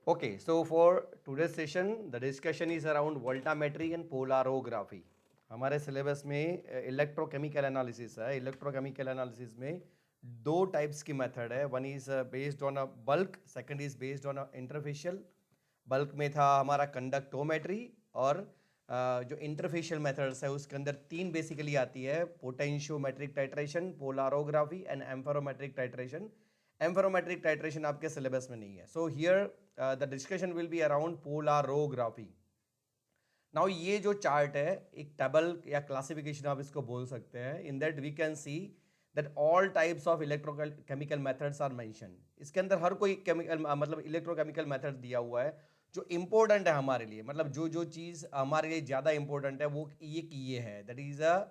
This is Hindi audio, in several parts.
Okay, so for today's session, the discussion is around voltammetry and polarography. हमारे सिलेबस में इलेक्ट्रोकेमिकल एनालिसिस है. इलेक्ट्रोकेमिकल एनालिसिस में दो टाइप्स की मेथड है. One is based on a bulk, second is based on a interfacial. Bulk में था हमारा कंडक्टोमेट्री, और जो इंटरफेशियल मेथड्स है उसके अंदर तीन बेसिकली आती है: potentiometric titration, polarography and amperometric titration. Amperometric titration आपके सिलेबस में नहीं है. So here the discussion will be around polarography. Now ये जो चार्ट है, एक टेबल या क्लासिफिकेशन आप इसको बोल सकते हैं. In that we can see that all types of electrochemical methods are mention. इसके अंदर हर कोई केमिकल मतलब इलेक्ट्रोकेमिकल मेथड दिया हुआ है जो इंपॉर्टेंट है हमारे लिए. मतलब जो जो चीज़ हमारे लिए ज़्यादा इंपॉर्टेंट है वो ये है. That is a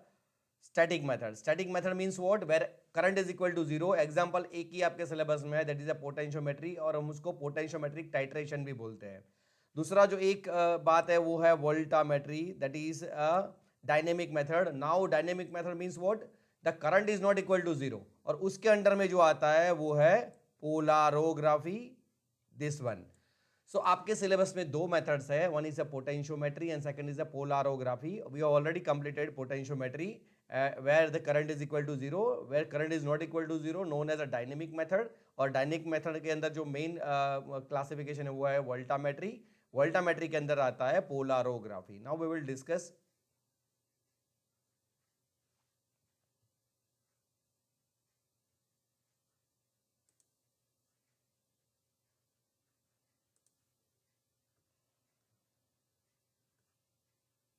static method. Static method means what? Where current is equal to zero. Example एक ही आपके सिलेबस में है, दैट इज अ पोटेंशियोमेट्री, और हम उसको पोटेंशियोमेट्रिक टाइट्रेशन भी बोलते हैं. दूसरा जो एक बात है वो है voltammetry, that is a dynamic method. Now dynamic method means what? The current is not equal to zero. और उसके अंडर में जो आता है वो है पोलारोग्राफी, दिस वन. सो आपके सिलेबस में दो मेथड्स है. One is a potentiometry and second is a polarography. We have already completed potentiometry where the current is equal to zero, where current is not equal to zero, known as a dynamic method. और डायनेमिक मेथड के अंदर जो मेन क्लासिफिकेशन है वो है वोल्टामेट्री. वोल्टामेट्री के अंदर आता है polarography. Now we will discuss.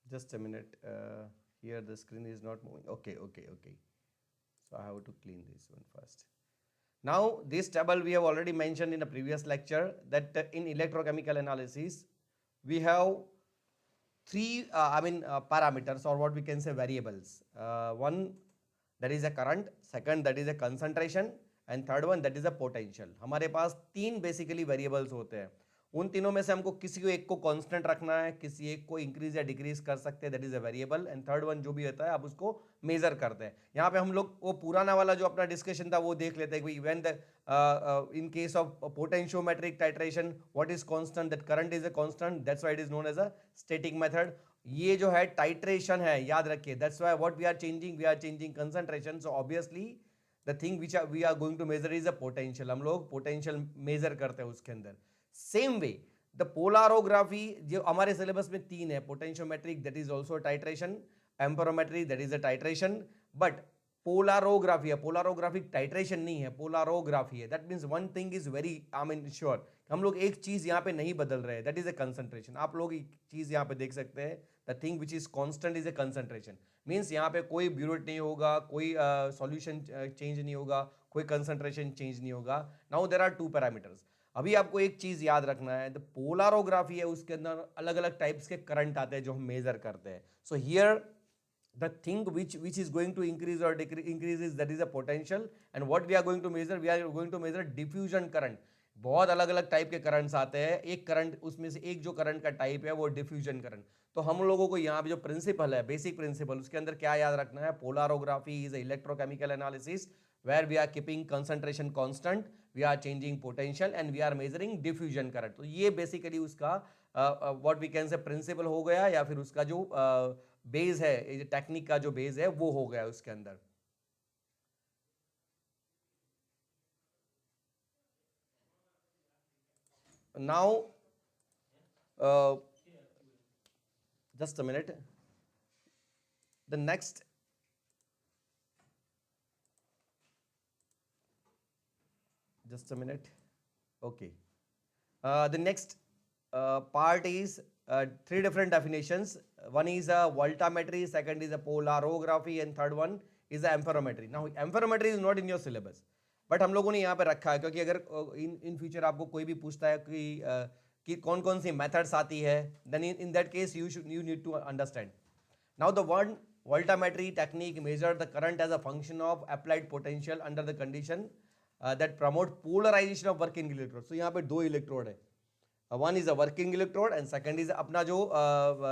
Just a minute. Here the screen is not moving. Okay. So I have to clean this one first. Now this table we have already mentioned in a previous lecture that in electrochemical analysis we have three parameters, or what we can say variables. One, that is a current, second that is a concentration, and third one that is a potential. हमारे पास तीन बेसिकली वेरिएबल्स होते हैं. उन तीनों में से हमको किसी को एक को कांस्टेंट रखना है, किसी एक को इंक्रीज या डिक्रीज कर सकते हैं, that is a variable. And third one जो भी होता है आप उसको मेजर करते हैं. यहाँ पे हम लोग वो पुराना वाला जो अपना डिस्कशन था वो देख लेते हैं कि when the in case of potentiometric titration, what is constant? That current is a constant, that's why it is known as a static method. ये जो है टाइट्रेशन है, याद रखिए. that's why what we are changing concentration. so obviously the thing which we are going to measure is a potential. हम लोग potential measure करते हैं उसके अंदर. सेम वे द पोलारोग्राफी जो हमारे सिलेबस में तीन है: potentiometric, that is also titration; amperometry, that is a titration. But polarography है, पोलारोग्राफी टाइट्रेशन नहीं है, पोलारोग्राफी है. That means one thing is very sure, हम लोग एक चीज यहाँ पे नहीं बदल रहे हैं, दैट इज अ कंसंट्रेशन. आप लोग एक चीज यहाँ पे देख सकते हैं, the thing which is constant is a concentration. Means यहाँ पे कोई ब्यूरेट नहीं होगा, कोई सॉल्यूशन चेंज नहीं होगा, कोई कंसंट्रेशन चेंज नहीं होगा. Now there are two parameters. अभी आपको एक चीज याद रखना है, द पोलारोग्राफी है उसके अंदर अलग अलग टाइप्स के करंट आते हैं जो हम मेजर करते हैं. So here the thing which is going to increase or increases, that is a potential. and what we are going to measure, we are going to measure diffusion current. बहुत अलग अलग टाइप के करंट्स आते हैं. एक करंट उसमें से एक जो करंट का टाइप है वो डिफ्यूजन करंट. तो हम लोगों को यहाँ पे जो प्रिंसिपल है, बेसिक प्रिंसिपल, उसके अंदर क्या याद रखना है? Polarography is electrochemical analysis where we are keeping concentration constant, we are changing potential, and we are measuring diffusion current. तो ये बेसिकली उसका what we can say principle हो गया, या फिर उसका जो बेस है, टेक्निक का जो बेस है वो हो गया उसके अंदर. Now just a minute. The next, just a minute. Okay. The next part is three different definitions. One is a voltammetry, second is a polarography, and third one is a amperometry. Now amperometry is not in your syllabus, but हम लोगों ने यहाँ पे रखा है क्योंकि अगर इन फ्यूचर आपको कोई भी पूछता है कि कौन कौन सी मेथड्स आती है, then in that case you need to understand. Now the one voltammetry technique measures the current as a function of applied potential under the condition that promote polarization of working electrodes. So यहाँ पे दो इलेक्ट्रोड है. One is a working electrode and second is अपना जो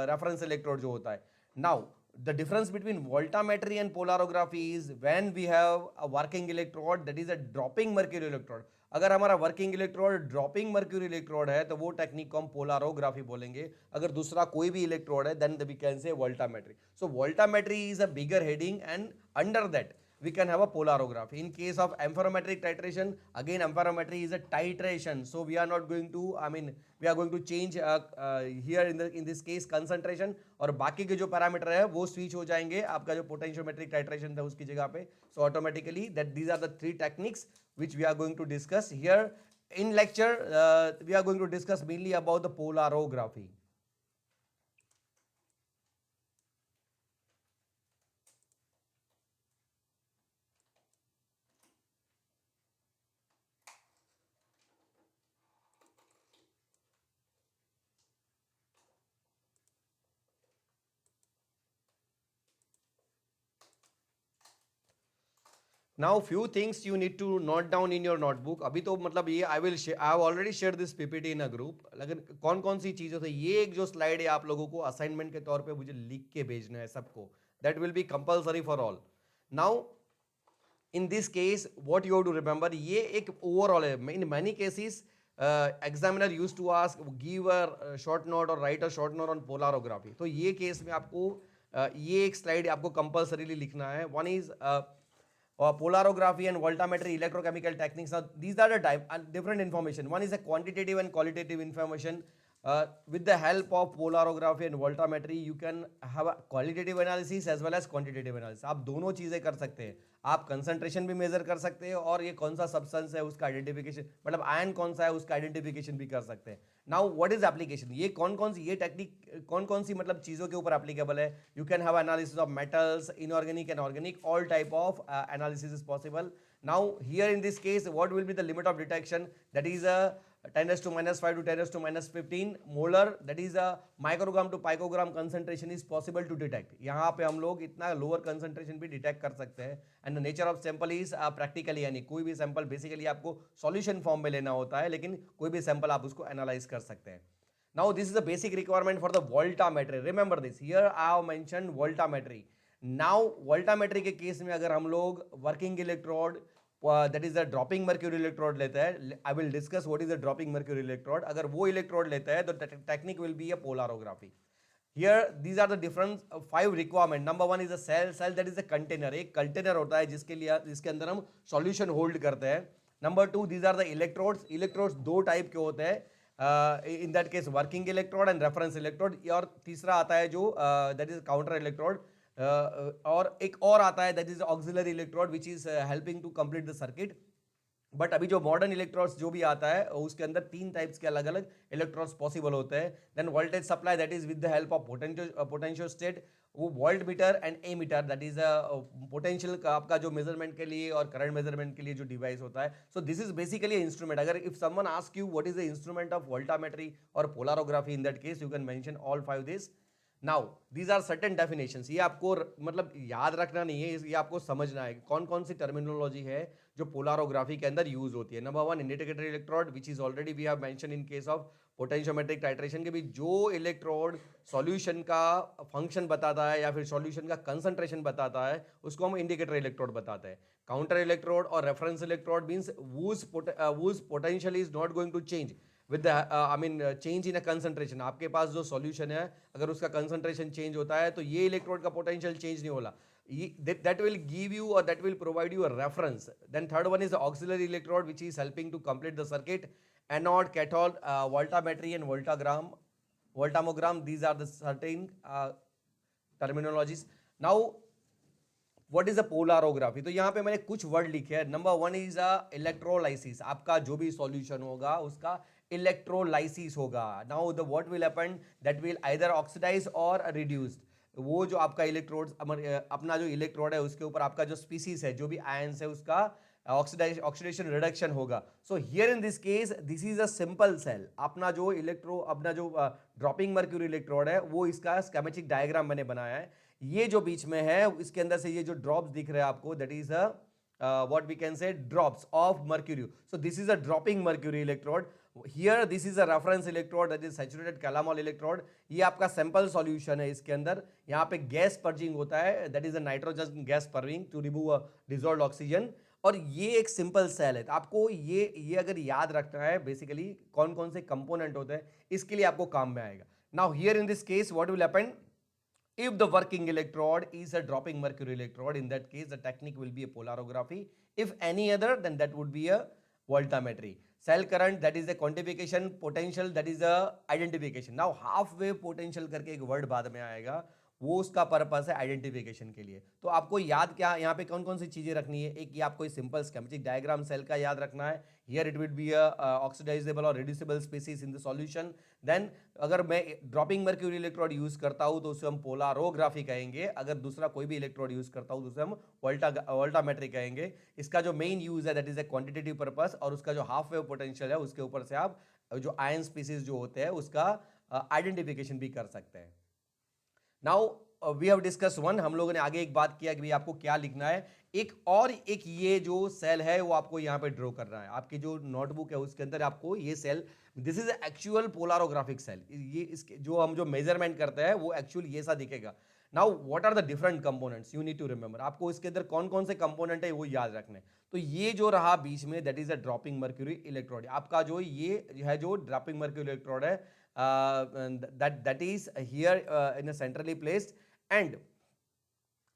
रेफरेंस इलेक्ट्रोड जो होता है. Now the difference between voltammetry and polarography is when we have a working electrode, that is a dropping mercury electrode. अगर हमारा working electrode dropping mercury electrode है तो वो टेक्निक को हम पोलारोग्राफी बोलेंगे. अगर दूसरा कोई भी इलेक्ट्रोड है then we can say voltammetry. So voltammetry is a bigger heading and under that we can have a polarography. In case of amperometric titration, again amperometry is a titration, so we are not going to, I mean we are going to change here in this case concentration, और बाकी के जो पैरामीटर है वो स्विच हो जाएंगे आपका जो पोटेंशियोमेट्रिक टाइट्रेशन था उसकी जगह पे. So automatically that these are the three techniques which we are going to discuss here in lecture. We are going to discuss mainly about the polarography. Now few things you need to note down in your notebook. अभी तो मतलब ये I have already shared this PPT in a group. लेकिन कौन कौन सी चीज़ों से ये एक जो स्लाइड है आप लोगों को असाइनमेंट के तौर पे मुझे लिख के भेजना है सबको. That will be compulsory for all. Now in this case what you have to remember, ये एक overall है. In many cases examiner used to ask give a short note or write a short note on polarography. तो ये केस में आपको ये एक स्लाइड आपको कंपल्सरीली लिखना है. One is polarography and voltammetry electrochemical techniques. Now these are the different information. One is a quantitative and qualitative information. With the help of polarography and voltammetry you can have a qualitative analysis as well as quantitative analysis. आप दोनों चीज़ें कर सकते हैं. आप कंसंट्रेशन भी मेजर कर सकते हैं और ये कौन सा सब्सटेंस है उसका आइडेंटिफिकेशन, मतलब आयन कौन सा है उसका आइडेंटिफिकेशन भी कर सकते हैं. नाउ व्हाट इज एप्लीकेशन, ये कौन कौन सी ये टेक्निक कौन कौन सी मतलब चीज़ों के ऊपर एप्लीकेबल है. You can have analysis of metals, inorganic and organic, all type of analysis is possible. Now here in this case what will be the limit of detection, that is a 10 raised to minus 5 to 10 raised to minus 15 molar, that is a microgram to picogram concentration is possible to detect. यहाँ पे हम लोग इतना lower concentration भी detect कर सकते हैं. And the nature of sample is practically, यानी कोई भी sample basically आपको solution form में लेना होता है लेकिन कोई भी sample आप उसको analyze कर सकते हैं. Now this is the basic requirement for the voltammetry. Remember this, here I have mentioned voltammetry. Now voltammetry के केस में अगर हम लोग working electrode that is the dropping mercury electrode लेता है, I will discuss what is the dropping mercury electrode. अगर वो इलेक्ट्रोड लेता है तो technique will be a polarography. Here these are the different 5 requirement. Number 1 is a cell that is a container. एक कंटेनर होता है जिसके अंदर हम सॉल्यूशन होल्ड करते हैं. Number 2 these are the electrodes दो टाइप के होते हैं. In that case working electrode and reference electrode. और तीसरा आता है जो that is counter electrode. और एक और आता है that is auxiliary electrode which is helping to complete the circuit. But अभी जो मॉडर्न इलेक्ट्रोड्स जो भी आता है उसके अंदर 3 टाइप्स के अलग अलग इलेक्ट्रोड्स पॉसिबल होते हैं. Then voltage supply that is with the help of potentiostat, वो voltmeter and ammeter that is potential का आपका जो मेजरमेंट के लिए और करंट मेजरमेंट के लिए जो डिवाइस होता है. So this is basically instrument. अगर if someone ask you what is the instrument of voltammetry और polarography, in that case you can mention all 5 this. Now these are certain definitions. ये आपको मतलब याद रखना नहीं है, ये आपको समझना है कौन कौन सी टर्मिनोलॉजी है जो पोलारोग्राफी के अंदर यूज होती है. Number 1 indicator electrode which is already we have mention in case of potentiometric titration के भी जो इलेक्ट्रोड सॉल्यूशन का फंक्शन बताता है या फिर सॉल्यूशन का कंसंट्रेशन बताता है उसको हम इंडिकेटर इलेक्ट्रोड बताते हैं. काउंटर इलेक्ट्रोड और reference electrode means whose potential is not going to change with the change in a concentration. आपके पास जो सॉल्यूशन है अगर उसका कंसंट्रेशन चेंज होता है तो ये इलेक्ट्रोड का पोटेंशियल चेंज नहीं होला. That will give you or that will provide you a reference. Then third one is the auxiliary electrode which is helping to complete the circuit. Anode, cathode, voltammetry and voltamogram. These are the certain terminologies. Now what is the polarography? तो यहाँ पे मैंने कुछ वर्ड लिखे हैं. Number 1 is electrolysis. आपका जो भी सॉल्यूशन होगा उसका इलेक्ट्रोलाइसिस होगा. Now the what will happen that will either oxidise और रिड्यूस्ड. वो जो आपका इलेक्ट्रोड अपना जो इलेक्ट्रोड है उसके ऊपर आपका जो स्पीसीज है जो भी आयंस है उसका ऑक्सीडेशन रिडक्शन होगा. So here in this case this is a simple cell. अपना जो ड्रॉपिंग मर्क्यूरी इलेक्ट्रोड है वो इसका स्कीमेटिक डायग्राम मैंने बनाया है. ये जो बीच में है इसके अंदर से ये जो ड्रॉप्स दिख रहे हैं आपको that is what we can say drops of mercury. So this is a dropping mercury electrode. Here this is a reference electrode that is saturated calamol electrode. ये आपका सैंपल सॉल्यूशन है. इसके अंदर यहाँ पे गैस पर्जिंग होता है that is a nitrogen gas purging to remove a dissolved oxygen. और ये एक सिंपल सेल है। तो आपको ये अगर याद रखना है बेसिकली कौन कौन से कंपोनेंट होते हैं, इसके लिए आपको काम में आएगा। Now here in this case what will happen, if the working electrode is a dropping mercury electrode, in that case the technique will be a polarography. If any other, then that would be a voltammetry. Cell current, that is a quantification. Potential, that is a identification. Now half wave potential करके एक वर्ड बाद में आएगा, वो उसका पर्पस है आइडेंटिफिकेशन के लिए। तो आपको याद क्या यहाँ पे कौन कौन सी चीजें रखनी है, एक ये आपको सिंपल स्कीमेटिक डायग्राम सेल का याद रखना है। Here it will be a oxidisable और reducible species in the solution. Then अगर मैं ड्रॉपिंग मर्क्यूरी इलेक्ट्रोड यूज करता हूं तो उसे हम पोलारोग्राफी कहेंगे, अगर दूसरा कोई भी इलेक्ट्रोड यूज करता हूं तो उसे हम वोल्टामेट्री कहेंगे। इसका जो मेन यूज है that is a quantitative purpose, और उसका जो हाफ वेव पोटेंशियल है उसके ऊपर से आप जो आयन स्पीसीज जो होते हैं उसका आइडेंटिफिकेशन भी कर सकते हैं। Now we have discuss one, हम लोगों ने आगे एक बात किया कि भाई आपको क्या लिखना है, एक ये जो सेल है वो आपको यहाँ पे ड्रॉ करना है। आपकी जो नोटबुक है उसके अंदर आपको ये cell, this is actual polarographic cell, ये इसके जो मेजरमेंट करते हैं वो एक्चुअल ये सा दिखेगा। Now what are the different components, you need to remember, आपको इसके अंदर कौन कौन से कंपोनेंट है वो याद रखने। तो ये जो रहा बीच में that is a dropping mercury electrode, आपका जो ये है जो ड्रॉपिंग मर्क्यूरी इलेक्ट्रोड है that is here in a centrally placed and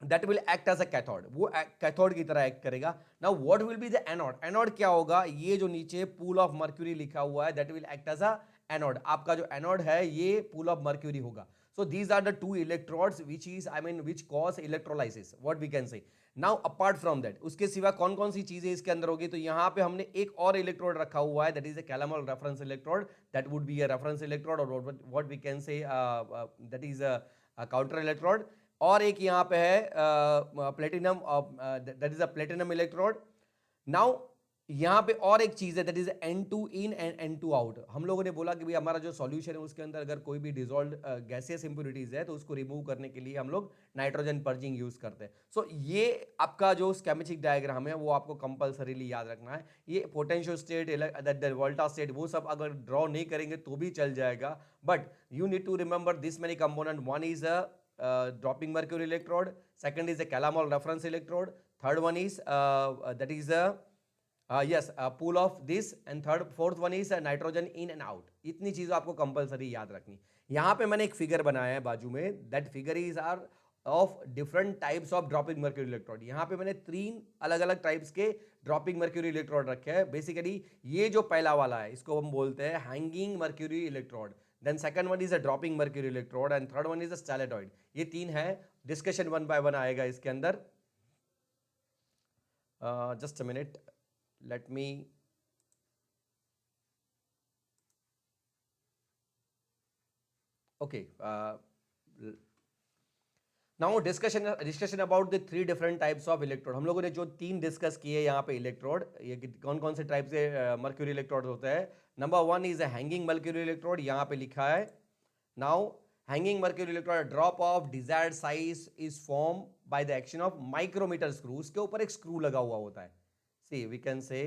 that will act as a cathode, वो कैथोड की तरह एक्ट करेगा। now what will be the anode, anode क्या होगा, ये जो नीचे पूल ऑफ मर्क्यूरी लिखा हुआ है that will act as a anode, आपका जो एनोड है ये पूल ऑफ मर्क्यूरी होगा। so these are the two electrodes which cause electrolysis, what we can say. now apart from that, उसके सिवा कौन कौन सी चीजें इसके अंदर होगी, तो यहाँ पे हमने एक और इलेक्ट्रोड रखा हुआ है that is a Calomel reference electrode, that would be a reference electrode or what we can say that is a counter electrode, और एक यहाँ पे है platinum, that is a platinum electrode. Now यहाँ पे और एक चीज है that is N2 in and N2 out. हम लोगों ने बोला कि भाई हमारा जो सॉल्यूशन है उसके अंदर अगर कोई भी डिजोल्व गैसियस इंप्योरिटीज है तो उसको रिमूव करने के लिए हम लोग नाइट्रोजन पर्जिंग यूज करते हैं। सो ये आपका जो स्कीमेटिक डायग्राम है वो आपको कंपल्सरीली याद रखना है। ये पोटेंशियल स्टेट, वोल्टा स्टेट, वो सब अगर ड्रॉ नहीं करेंगे तो भी चल जाएगा, but you need to remember this many component. One is a dropping mercury electrode, second is a Calomel reference electrode, third one is that is a pool of this, and fourth one is nitrogen in and out। इतनी चीज़ आपको कंपलसरी याद रखनी। यहाँ पे मैंने एक फिगर बनाया है बाजू में, that figure is are of different types of dropping mercury electrode. यहाँ पे मैंने 3 अलग अलग टाइप्स के ड्रॉपिंग मर्क्यूरी इलेक्ट्रोड रखे हैं। बेसिकली ये जो पहला वाला है इसको हम बोलते हैं hanging mercury electrode, then second one is a dropping mercury electrode and third one is a styloid। ये 3 है, डिस्कशन 1 by 1 आएगा इसके अंदर। Just a minute, let me okay. Now discussion about the 3 different types of electrode. हम लोगों ने जो 3 डिस्कस किए यहाँ पे इलेक्ट्रोड, ये कौन कौन से टाइप से मर्क्यूरी इलेक्ट्रोड होते हैं। Number 1 is a hanging mercury electrode, यहाँ पे लिखा है। Now hanging mercury electrode, drop of desired size is form by the action of micrometer screw, उसके ऊपर एक स्क्रू लगा हुआ होता है। सी वी कैन से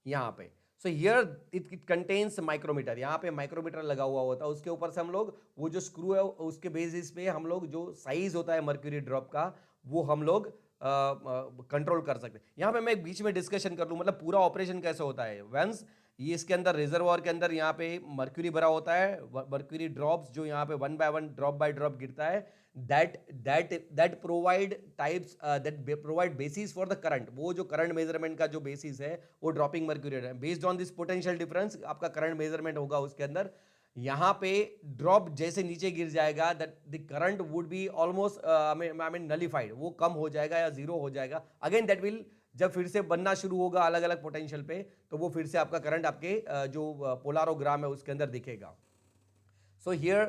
यहाँ पे, so here it contains micrometer, यहाँ पे माइक्रोमीटर लगा हुआ होता है, उसके ऊपर से हम लोग वो जो स्क्रू है उसके बेसिस पे हम लोग जो साइज होता है मर्क्यूरी ड्रॉप का वो हम लोग कंट्रोल कर सकते हैं। यहाँ पे मैं बीच में डिस्कशन कर लूँ, मतलब पूरा ऑपरेशन कैसे होता है। वंस ये इसके अंदर रिजर्वॉयर के अंदर यहाँ पे मर्क्यूरी भरा होता है, मर्क्यूरी ड्रॉप्स जो यहाँ पे 1 by 1 ड्रॉप बाय ड्रॉप गिरता है, that provide types that provide basis for the current। वो जो करंट मेजरमेंट का जो बेसिस है वो ड्रॉपिंग मर्क्यूरी है। Based on this potential difference आपका करंट मेजरमेंट होगा उसके अंदर। यहाँ पे ड्रॉप जैसे नीचे गिर जाएगा that the current would be almost I mean nullified, वो कम हो जाएगा या जीरो हो जाएगा। अगेन दैट विल, जब फिर से बनना शुरू होगा अलग अलग पोटेंशियल पे तो वो फिर से आपका करंट आपके जो पोलारोग्राम है उसके अंदर दिखेगा। So here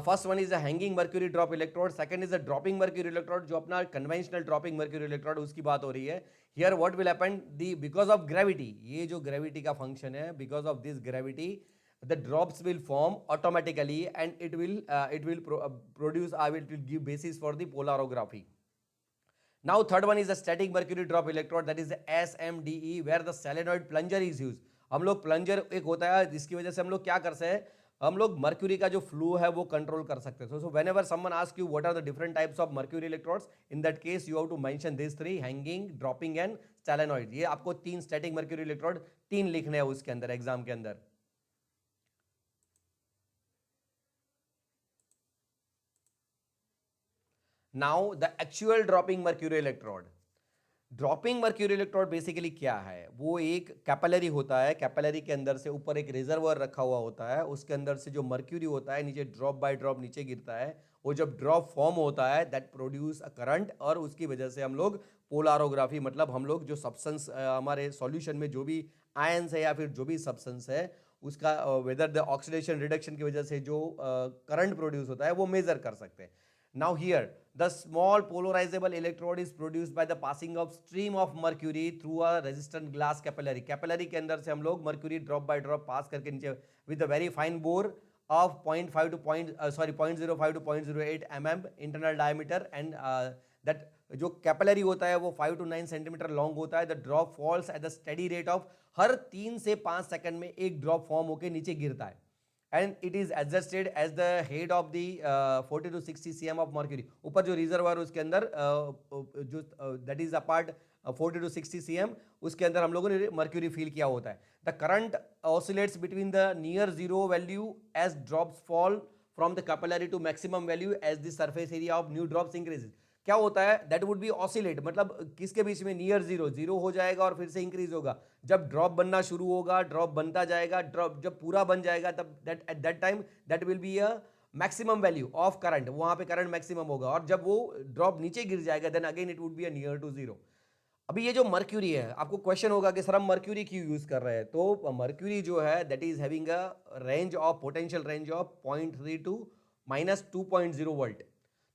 first one is a hanging mercury drop electrode, second is a dropping mercury electrode जो अपना कन्वेंशनल ड्रॉपिंग मर्क्यूरी इलेक्ट्रोड उसकी बात हो रही है। Here what will happen, the because of gravity, ये जो ग्रेविटी का फंक्शन है, because of this gravity the drops will form automatically and it will produce, it will give basis for the polarography. Now third one is a static mercury drop electrode, that is the SMDE, where the solenoid plunger is used। हम लोग प्लंजर एक होता है जिसकी वजह से हम लोग क्या करते हैं, हम लोग मर्क्यूरी का जो फ्लो है वो कंट्रोल कर सकते हैं. So whenever someone ask you what are the different types of mercury electrodes, in that case you have to mention this three, hanging, dropping and solenoid. ये आपको 3 स्टैटिक मर्क्यूरी इलेक्ट्रोड 3 लिखने हैं उसके अंदर एग्जाम के अंदर. Now the actual dropping mercury electrode. Dropping mercury electrode basically क्या है? वो एक कैपिलरी होता है. कैपिलरी के अंदर से ऊपर एक रिजर्वर रखा हुआ होता है, उसके अंदर से जो मर्क्यूरी होता है नीचे ड्रॉप बाय ड्रॉप नीचे गिरता है. वो जब ड्रॉप फॉर्म होता है दैट प्रोड्यूस अ करंट, और उसकी वजह से हम लोग पोलारोग्राफी, मतलब हम लोग जो सब्सटेंस हमारे सॉल्यूशन में जो भी आयंस है या फिर जो भी सब्सटेंस है उसका वेदर द ऑक्सीडेशन रिडक्शन की वजह से जो करंट प्रोड्यूस होता है वो मेजर कर सकते हैं. Now here, the small polarizable electrode is produced by the passing of stream of mercury through a resistant glass capillary. Capillary के अंदर से हम लोग mercury drop by drop pass करके नीचे with a very fine bore of 0.05 to 0.05 to 0.08 mm internal diameter, and that जो कैपिलरी होता है वो 5 to 9 सेंटीमीटर लॉन्ग होता है. The drop falls at the steady rate of हर 3 से 5 सेकंड में एक ड्रॉप फॉर्म होकर नीचे गिरता है. And it is adjusted as the head of the 40 to 60 cm of mercury. ऊपर जो रिजर्वर उसके अंदर जो that is apart 40 to 60 cm, उसके अंदर हम लोगों ने मर्क्यूरी फील किया होता है. The current oscillates between the near zero value as drops fall from the capillary to maximum value as the surface area of new drops increases. क्या होता है? दैट वुड बी ऑसिलेट, मतलब किसके बीच में? नियर जीरो, जीरो हो जाएगा और फिर से इंक्रीज होगा. जब ड्रॉप बनना शुरू होगा ड्रॉप बनता जाएगा, ड्रॉप जब पूरा बन जाएगा तब that at that time that will be a maximum value of current. वहां पे करंट मैक्सिमम होगा, और जब वो ड्रॉप नीचे गिर जाएगा then again it would be a near to zero. अभी ये जो मर्क्यूरी है, आपको क्वेश्चन होगा कि सर हम मर्क्यूरी क्यों यूज कर रहे हैं? तो मर्क्यूरी जो है that is having a range of potential range of 0.3 to -2.0 volt.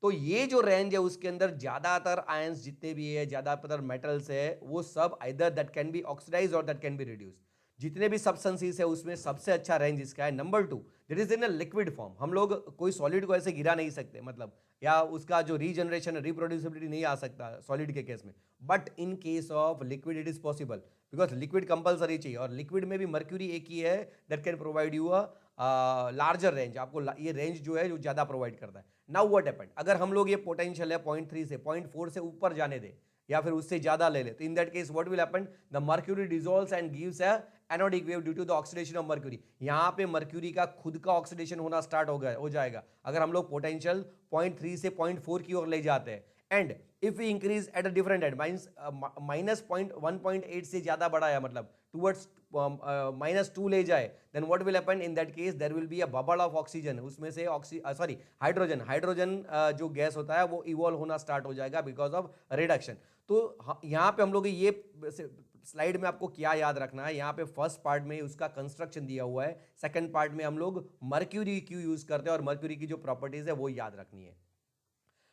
तो ये जो रेंज है उसके अंदर ज्यादातर आयंस जितने भी है, ज्यादातर मेटल्स है, वो सब either that can be oxidise और दैट कैन बी रिड्यूस. जितने भी सब्सटेंसेस है उसमें सबसे अच्छा रेंज इसका है. Number 2, that is in a liquid form. हम लोग कोई सॉलिड को ऐसे गिरा नहीं सकते, मतलब या उसका जो रीजनरेशन रिप्रोड्यूसिबिलिटी नहीं आ सकता सॉलिड के केस में. But in case of liquid it is possible, because liquid compulsory चाहिए, और लिक्विड में भी मर्क्यूरी एक ही है that can provide you a larger range. आपको ये रेंज जो है जो ज्यादा प्रोवाइड करता है. नाउ व्हाट हैपेंड, अगर हम लोग ये पोटेंशियल है 0.3 से 0.4 से ऊपर जाने दे या फिर उससे ज्यादा ले ले, तो in that case what will happen, the mercury dissolves and gives a anodic wave due to the oxidation of mercury. यहां पे मर्क्यूरी का खुद का ऑक्सीडेशन होना स्टार्ट हो जाएगा अगर हम लोग पोटेंशियल 0.3 से 0.4 की ओर ले जाते हैं. And if we increase at a different and -1.8 से ज्यादा बड़ा है, मतलब टुवर्ड्स -2 ले जाए, then what will happen, in that case there will be a bubble of oxygen. उसमें से हाइड्रोजन जो गैस होता है वो इवॉल्व होना स्टार्ट हो जाएगा बिकॉज ऑफ रिडक्शन. तो यहाँ पे हम लोग ये स्लाइड में आपको क्या याद रखना है, यहाँ पे फर्स्ट पार्ट में उसका कंस्ट्रक्शन दिया हुआ है, सेकंड पार्ट में हम लोग मर्क्यूरी क्यों यूज करते हैं और मर्क्यूरी की जो प्रॉपर्टीज है वो याद रखनी है.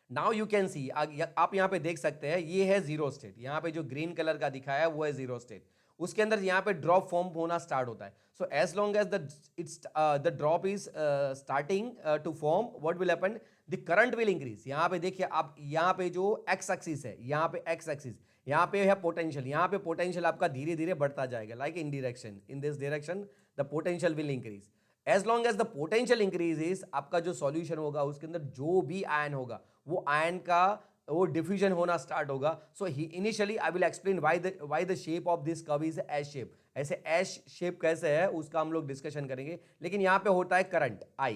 नाउ यू कैन सी, आप यहाँ पे देख सकते हैं ये है जीरो स्टेट. यहाँ पे जो ग्रीन कलर का दिखाया है वो है जीरो स्टेट. उसके अंदर यहाँ पे ड्रॉप फॉर्म होना स्टार्ट होता है. So as long as the drop is starting to form, what will happen, the current will increase. यहाँ पे देखिए आप, यहाँ पे जो एक्स एक्सिस है, यहाँ पे एक्स एक्सिस, यहाँ पे है पोटेंशियल, यहाँ पे पोटेंशियल आपका धीरे धीरे बढ़ता जाएगा, like in direction, in this direction the potential will increase. As long as the potential increases, आपका जो सॉल्यूशन होगा उसके अंदर जो भी आयन होगा वो आयन का वो डिफ्यूजन होना स्टार्ट होगा. So initially I will explain why the shape of this curve is S shape. ऐसे एस शेप कैसे है उसका हम लोग डिस्कशन करेंगे. लेकिन यहाँ पे होता है करंट I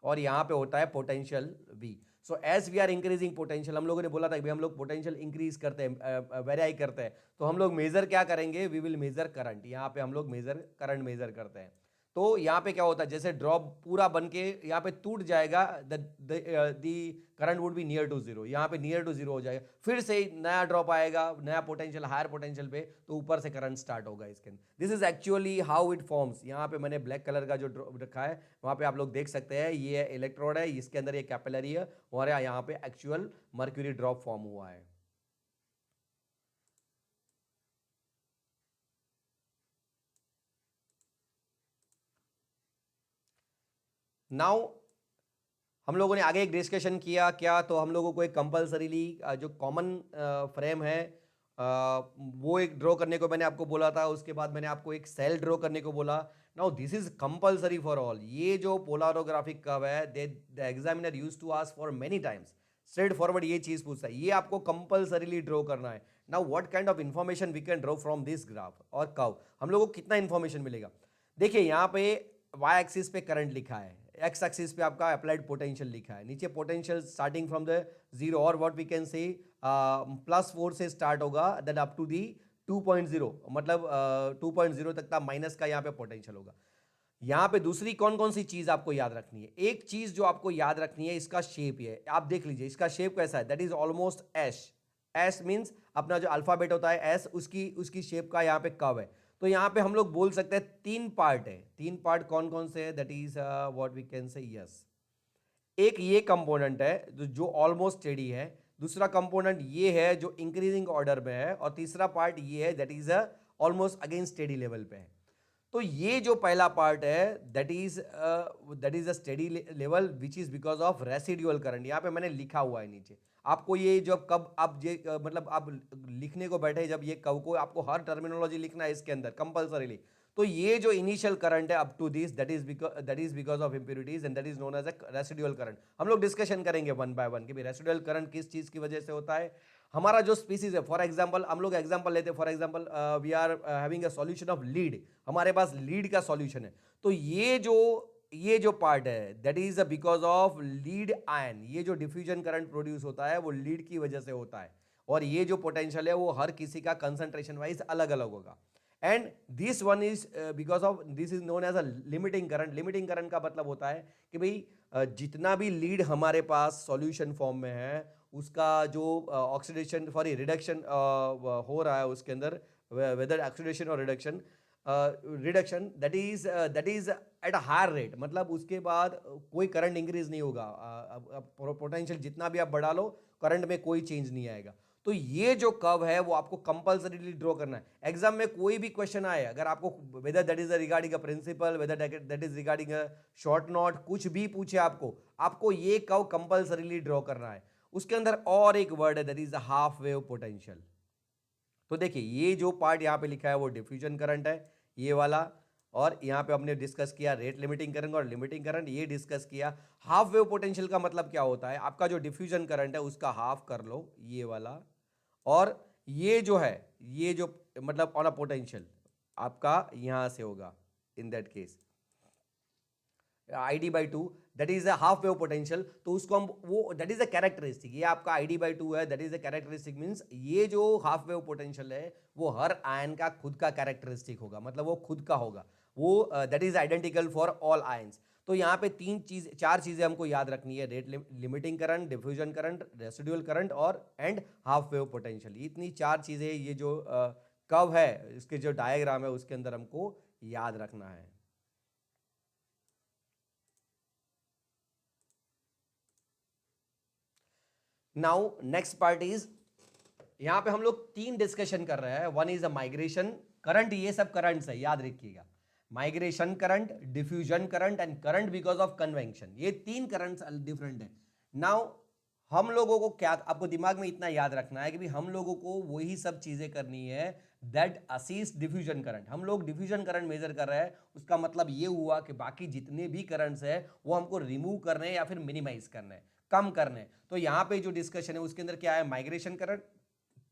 और यहाँ पे होता है potential V. So as we are increasing potential, हम लोगों ने बोला था कि हम लोग पोटेंशियल इंक्रीज करते हैं, वेरी करते हैं, तो हम लोग मेजर क्या करेंगे, वी विल मेजर करंट. यहाँ पे हम लोग करंट मेजर करते हैं. तो यहाँ पे क्या होता है, जैसे ड्रॉप पूरा बन के यहाँ पे टूट जाएगा, the current would be near to zero. यहाँ पे नियर टू जीरो हो जाएगा, फिर से नया ड्रॉप आएगा, नया पोटेंशियल, हायर पोटेंशियल पे, तो ऊपर से करंट स्टार्ट होगा इसके अंदर. This is actually how it forms. यहाँ पे मैंने ब्लैक कलर का जो रखा है वहाँ पे आप लोग देख सकते हैं, ये इलेक्ट्रोड है, इसके अंदर ये कैपिलरी है और यहाँ पे एक्चुअल मर्क्यूरी ड्रॉप फॉर्म हुआ है. नाउ हम लोगों ने आगे एक डिस्कशन किया क्या, तो हम लोगों को एक कंपलसरीली जो कॉमन फ्रेम है वो एक ड्रॉ करने को मैंने आपको बोला था. उसके बाद मैंने आपको एक सेल ड्रॉ करने को बोला. Now this is compulsory for all. ये जो पोलारोग्राफिक कर्व है, the examiner used to ask for many times. Straightforward ये चीज पूछता है, ये आपको कंपल्सरीली ड्रॉ करना है. Now what kind of information we can draw from this graph और कर्व. हम लोगों को कितना इंफॉर्मेशन मिलेगा? देखिए यहाँ पे वाई एक्सिस पे करंट लिखा है, एक्स एक्सिस पे आपका अप्लाइड पोटेंशियल लिखा है, नीचे potential starting from the zero और व्हाट वी कैन से +4 से स्टार्ट होगा दैट अप टू दी 2.0, मतलब 2.0 तक का माइनस का यहाँ पे पोटेंशियल होगा. यहाँ पे दूसरी कौन कौन सी चीज आपको याद रखनी है? एक चीज जो आपको याद रखनी है, इसका शेप है. आप देख लीजिए इसका शेप कैसा है, that is almost S. S means अपना जो अल्फाबेट होता है एस, उसकी शेप का यहाँ पे कर्व है. तो यहाँ पे हम लोग बोल सकते हैं 3 पार्ट है. 3 पार्ट कौन कौन से है? That is what we can say yes. एक ये कंपोनेंट है जो ऑलमोस्ट स्टेडी है, दूसरा कंपोनेंट ये है जो इंक्रीजिंग ऑर्डर में है, और तीसरा पार्ट ये है that is almost again steady level पे है. तो ये जो पहला पार्ट है that is a steady level which is because of residual current. यहाँ पे मैंने लिखा हुआ है नीचे. आपको ये जब कब आप ये मतलब आप लिखने को बैठे, जब ये कब को आपको हर टर्मिनोलॉजी लिखना है इसके अंदर कंपल्सरीली. तो ये जो इनिशियल करंट है up to this that is because of impurities and that is known as a residual current. हम लोग डिस्कशन करेंगे वन बाय वन कि भाई रेसिडुअल करंट किस चीज की वजह से होता है. हमारा जो स्पीसीज है, फॉर एग्जांपल हम लोग एग्जांपल लेते हैं, for example we are having a solution of lead. हमारे पास लीड का सॉल्यूशन है. तो ये जो पार्ट है that is because of lead ion. ये जो डिफ्यूजन करंट प्रोड्यूस होता है वो लीड की वजह से होता है, और ये जो पोटेंशियल है वो हर किसी का कंसंट्रेशन वाइज अलग अलग होगा. And this one is because of this is known as a limiting current. Limiting current का मतलब होता है कि भाई जितना भी लीड हमारे पास सॉल्यूशन फॉर्म में है उसका जो ऑक्सीडेशन सॉरी रिडक्शन हो रहा है उसके अंदर, वेदर ऑक्सीडेशन और reduction that is at a higher rate. मतलब उसके बाद कोई करंट इंक्रीज नहीं होगा. पोटेंशियल जितना भी आप बढ़ा लो करंट में कोई चेंज नहीं आएगा. तो ये जो कर्व है वो आपको कंपल्सरीली ड्रॉ करना है. एग्जाम में कोई भी क्वेश्चन आए, अगर आपको whether that is regarding a principle, whether that is regarding a short note, कुछ भी पूछे आपको ये कर्व कंपल्सरीली ड्रॉ करना है. उसके अंदर और एक वर्ड है that is the half wave potential. तो देखिए ये जो पार्ट यहाँ पे लिखा है वो डिफ्यूजन करंट है, ये वाला. और यहाँ पे हमने डिस्कस किया रेट लिमिटिंग करंट और लिमिटिंग करंट, ये डिस्कस किया. हाफ वेव पोटेंशियल का मतलब क्या होता है? आपका जो डिफ्यूजन करंट है उसका हाफ कर लो, ये वाला. और ये जो है, ये जो मतलब ऑन अ पोटेंशियल आपका यहां से होगा इन that case ID/2 that is a half wave potential. तो उसको हम वो दैट इज अ कैरेक्टरिस्टिक. ये आपका ID/2 है, that is a characteristic means ये जो हाफ वेव पोटेंशियल है वो हर आयन का खुद का कैरेक्टरिस्टिक होगा, मतलब वो खुद का होगा वो. That is identical for all ions. तो यहाँ पे चार चीजें हमको याद रखनी है: rate limiting current, diffusion current, residual current और एंड हाफ वेव पोटेंशियल. इतनी 4 चीजें ये जो कर्व है इसके जो डायग्राम है उसके अंदर हमको याद रखना है. नाउ नेक्स्ट पार्ट इज, यहां पे हम लोग 3 डिस्कशन कर रहे हैं. One is a migration current. ये सब करंट्स है, याद रखिएगा. Migration current, diffusion current and current because of convention. ये 3 करंट्स डिफरेंट है. नाउ हम लोगों को क्या आपको दिमाग में इतना याद रखना है कि भाई हम लोगों को वही सब चीजें करनी है दैट असिस्ट डिफ्यूजन करंट. हम लोग डिफ्यूजन करंट मेजर कर रहे हैं, उसका मतलब ये हुआ कि बाकी जितने भी करंट्स है वो हमको रिमूव करने हैं या फिर मिनिमाइज करने हैं, कम करने. तो यहाँ पे जो डिस्कशन है उसके अंदर क्या है? Migration current,